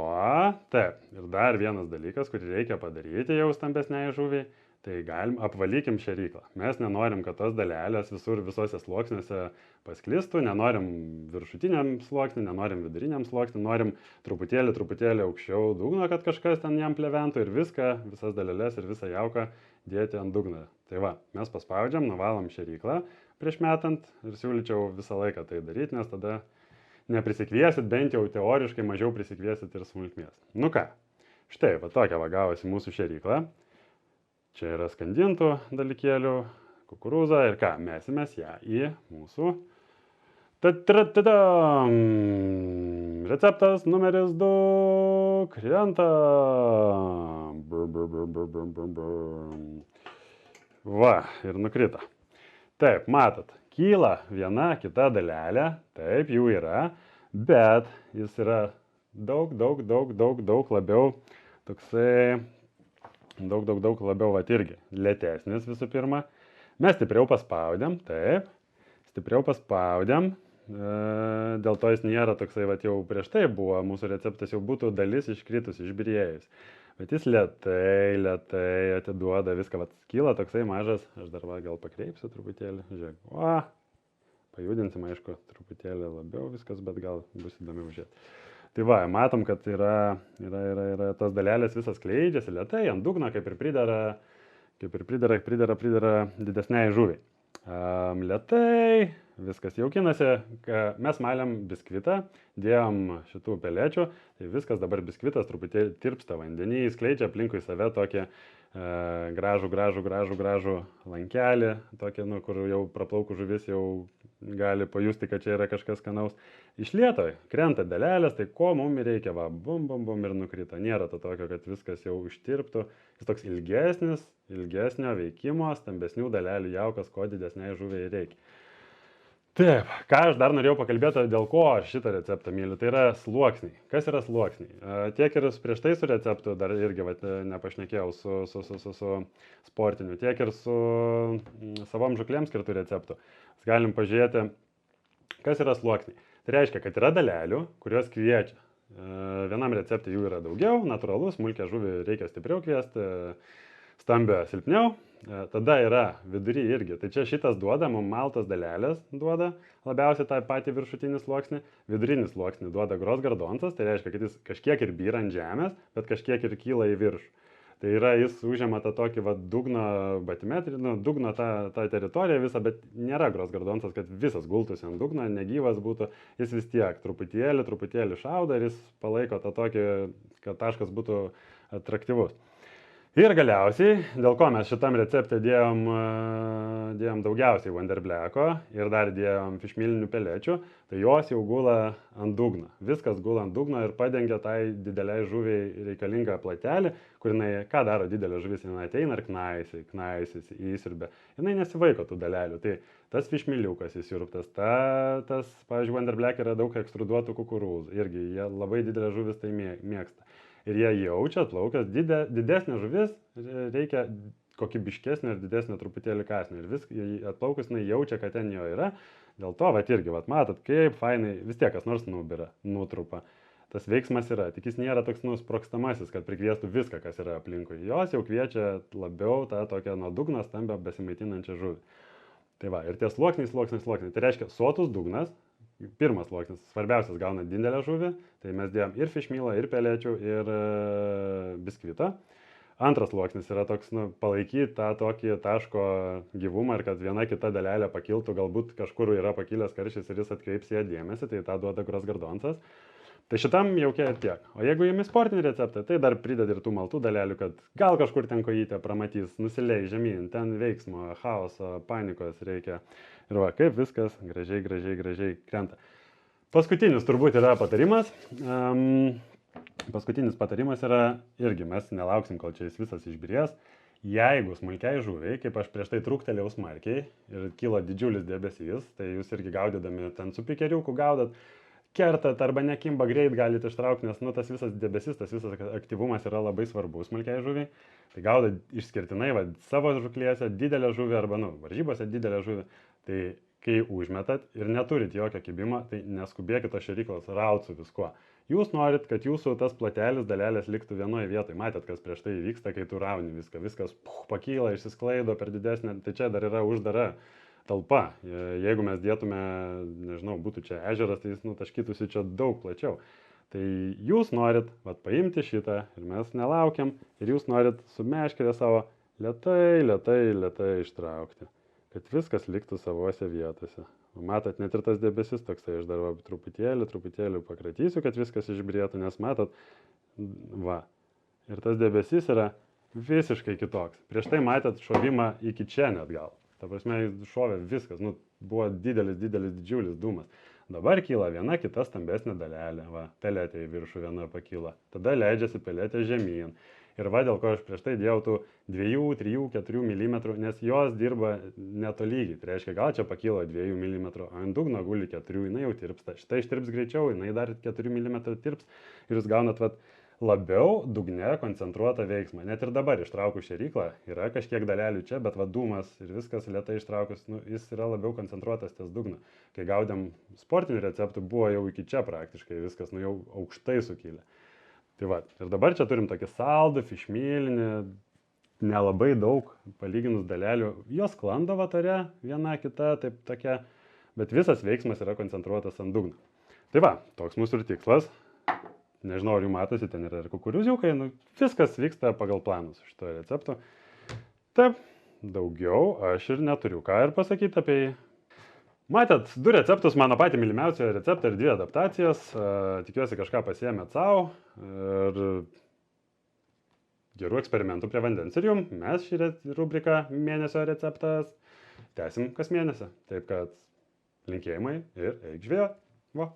taip, ir dar vienas dalykas, kurį reikia padaryti jau stambesniai žuviai, tai apvalykim šėryklą. Mes nenorim, kad tos dalelės visose sluoksniuose pasklistų, nenorim viršutiniam sluoksniui, nenorim viduriniam sluoksniui, norim truputėlį aukščiau dugno, kad kažkas ten jam pleventų ir visas dalelės ir visą jauką dėti ant dugno. Tai va, mes paspaudžiam, nuvalom šėryklą, prieš metant ir siūlyčiau visą laiką tai daryti, nes tada neprisikviesit, bent jau teoriškai mažiau prisikviesit ir smulkmės. Nu ką, štai, va tokia va gavosi mūsų šėrykla. Čia yra skandintų dalykėlių, kukurūza ir ką, mesimės ją į mūsų. Receptas numeris 2 krenta. Va, ir nukrito. Taip, matot, kyla viena kita dalelė, taip, jų yra, bet jis yra daug labiau toksai, daug labiau, va, irgi lėtesnis visų pirma. Mes stipriau paspaudėm, taip, dėl to jis nėra toksai, va, jau prieš tai buvo, mūsų receptas jau būtų dalis iškritus, išbyrėjus. Bet jis lėtai atiduoda viską, va, kyla toksai mažas, aš dar va, gal pakreipsiu truputėlį, žiūrėk, o, pajudinsim, aišku, truputėlį labiau viskas, bet gal bus įdomiau žiūrėti. Tai va, matom, kad yra tos dalelės visas kleidžiasi lėtai, ant dugno, kaip ir pridera didesniai žuviai. Lėtai, viskas jaukinasi, mes malėm biskvitą, dėjom šitų pelečių, tai viskas dabar biskvitas truputėlį tirpsta vandenį, skleidžia aplinkui save tokį gražų lankelį, tokį, nu, kur jau praplaukų žuvis jau gali pajusti, kad čia yra kažkas skanaus. Iš lėto krenta dalelės, tai ko mums reikia, va, bum ir nukrito. Nėra to tokio, kad viskas jau ištirptų. Jis toks ilgesnio veikimo, stambesnių dalelių jaukas, ko didesniai žuviai reikia. Taip, ką aš dar norėjau pakalbėti, dėl ko aš šitą receptą myliu, tai yra sluoksniai. Kas yra sluoksniai? Tiek ir prieš tai su receptu, dar irgi nepašnekėjau su sportiniu, tiek ir su savom žuklėms skirtų receptų. Galim pažiūrėti, kas yra sluoksniai. Tai reiškia, kad yra dalelių, kurios kviečia. Vienam recepte jų yra daugiau, natūralus, smulkę žuvį reikia stipriau kviesti, stambę silpniau. Tada yra vidury irgi. Tai čia šitas duoda, mums maltos dalelės duoda labiausiai tą patį viršutinį sluoksnį. Vidurinis sluoksnį duoda grosgardonsas, tai reiškia, kad jis kažkiek ir byra ant žemės, bet kažkiek ir kyla į viršų. Tai yra, jis užima tą tokį va, dugno batimetrį, nu, dugno tą teritoriją visą, bet nėra grosgardonsas, kad visas gultųsi ant dugno, negyvas būtų. Jis vis tiek truputėlį šauda ir jis palaiko tą tokį, kad taškas būtų atraktyvus. Ir galiausiai, dėl ko mes šitam recepte dėjom daugiausiai Wonderblacko ir dar dėjom fišmilinių pelečių, tai jos jau gula ant dugno. Viskas gula ant dugno ir padengia tai dideliai žuviai reikalingą platelį, kur jinai, ką daro didelė žuvis, jinai ateina ir knaisys, įsirbė. Jinai nesivaiko tų dalelių. Tai tas fišmiliukas įsiurbtas, tas, pavyzdžiui, Wonderblack yra daug ekstruduotų kukurūzų. Irgi jie labai didelė žuvis tai mėgsta. Ir jie jaučia, atplaukęs, didesnė žuvis reikia kokybiškesnio ir didesnio truputėlį kąsnio. Ir atplaukus jinai jaučia, kad ten jo yra. Dėl to, irgi, matot, kaip fainai, vis tiek kas nors nubira, nutrupa. Tas veiksmas yra, tik jis nėra toks sprogstamasis, kad prikviestų viską, kas yra aplinkui. Jos jau kviečia labiau tą tokią nuo dugno stambę besimaitinančią žuvį. Tai va, ir tie sluoksniai. Tai reiškia, sotus dugnas. Pirmas sluoksnis, svarbiausias gauna didelę žuvį, tai mes dėjom ir fišmylą, ir pelečių, ir biskvitą. Antras sluoksnis yra toks, palaikyti tą tokį taško gyvumą ir kad viena kita dalelė pakiltų, galbūt kažkur yra pakilęs karštis ir jis atkreips ją dėmesį, tai tą duoda grosgardonsas. Tai šitam jaukia ir tiek. O jeigu jumi sportinį receptą, tai dar prideda ir tų maltų dalelių, kad gal kažkur ten kojytę pramatys, nusileis žemyn, ten veiksmo, chaoso, panikos reikia. Ir va, kaip viskas gražiai krenta. Paskutinis turbūt yra patarimas. Paskutinis patarimas yra, irgi mes nelauksim, kol čia jis visas išbirės. Jeigu smulkiai žuviai, kaip aš prieš tai trūktelėjau smarkiai ir kyla didžiulis debesys, tai jūs irgi gaudydami ten su pikeriuku gaudat, kertat arba nekimba greit galite ištraukti, nes tas visas debesis, tas visas aktyvumas yra labai svarbus smulkiai žuviai. Tai gaudat išskirtinai savo žuklėse didelę žuvį arba varžybose didelę žuvį. Tai kai užmetat ir neturit jokio kibimo, tai neskubėkit tos šėryklos raut su viskuo. Jūs norit, kad jūsų tas platelis dalelės liktų vienoje vietoje. Matėt, kas prieš tai vyksta, kai tu rauni viską. Viskas pakyla, išsisklaido per didesnę. Tai čia dar yra uždara talpa. Jeigu mes dėtume, nežinau, būtų čia ežeras, tai jis taškytųsi čia daug plačiau. Tai jūs norit paimti šitą ir mes nelaukiam ir jūs norit su meškerė savo lėtai ištraukti. kad viskas liktų savose vietose. Matot, net ir tas debesis toksai, aš dar truputėlį pakratysiu, kad viskas išbrėtų, nes matot, va. Ir tas debesis yra visiškai kitoks. Prieš tai matėt šovimą iki čia net gal. Ta prasme, šovė viskas, buvo didžiulis dūmas. Dabar kyla viena kita stambesnė dalelė, va, peletė į viršų viena pakyla. Tada leidžiasi peletė žemyn. Ir va, dėl ko aš prieš tai dėjau tų 2, 3, 4 mm, nes jos dirba netolygiai. Tai reiškia, gal čia pakyla 2 mm, ant dugno guli 4, jinai jau tirpsta. Štai ištirps greičiau, jinai dar 4 mm tirps ir jūs gaunat labiau dugne koncentruotą veiksmą. Net ir dabar ištraukus šėryklą, yra kažkiek dalelių čia, bet dūmas ir viskas lėtai ištraukus, jis yra labiau koncentruotas ties dugnu. Kai gaudėm sportinių receptų, buvo jau iki čia praktiškai viskas, jau aukštai sukilę. Tai va, ir dabar čia turim tokį saldų, fišmilinį, nelabai daug palyginus dalelių. Jos sklando vatare, viena kita, taip tokia, bet visas veiksmas yra koncentruotas ant dugno. Tai va, toks mūsų ir tikslas. Nežinau, ar jų matosi, ten yra ir kukurūziukai, viskas vyksta pagal planus šito recepto. Taip, daugiau aš ir neturiu ką ir pasakyti apie jį. Matėt, 2 receptus, mano patį mylimiausią receptą ir 2 adaptacijas. Tikiuosi kažką pasiėmėt savo ir gerų eksperimentų prie vandens ir jums. Mes šį rubriką mėnesio receptas tęsim kas mėnesį. Taip kad linkėjimai ir eik žvejot. Va.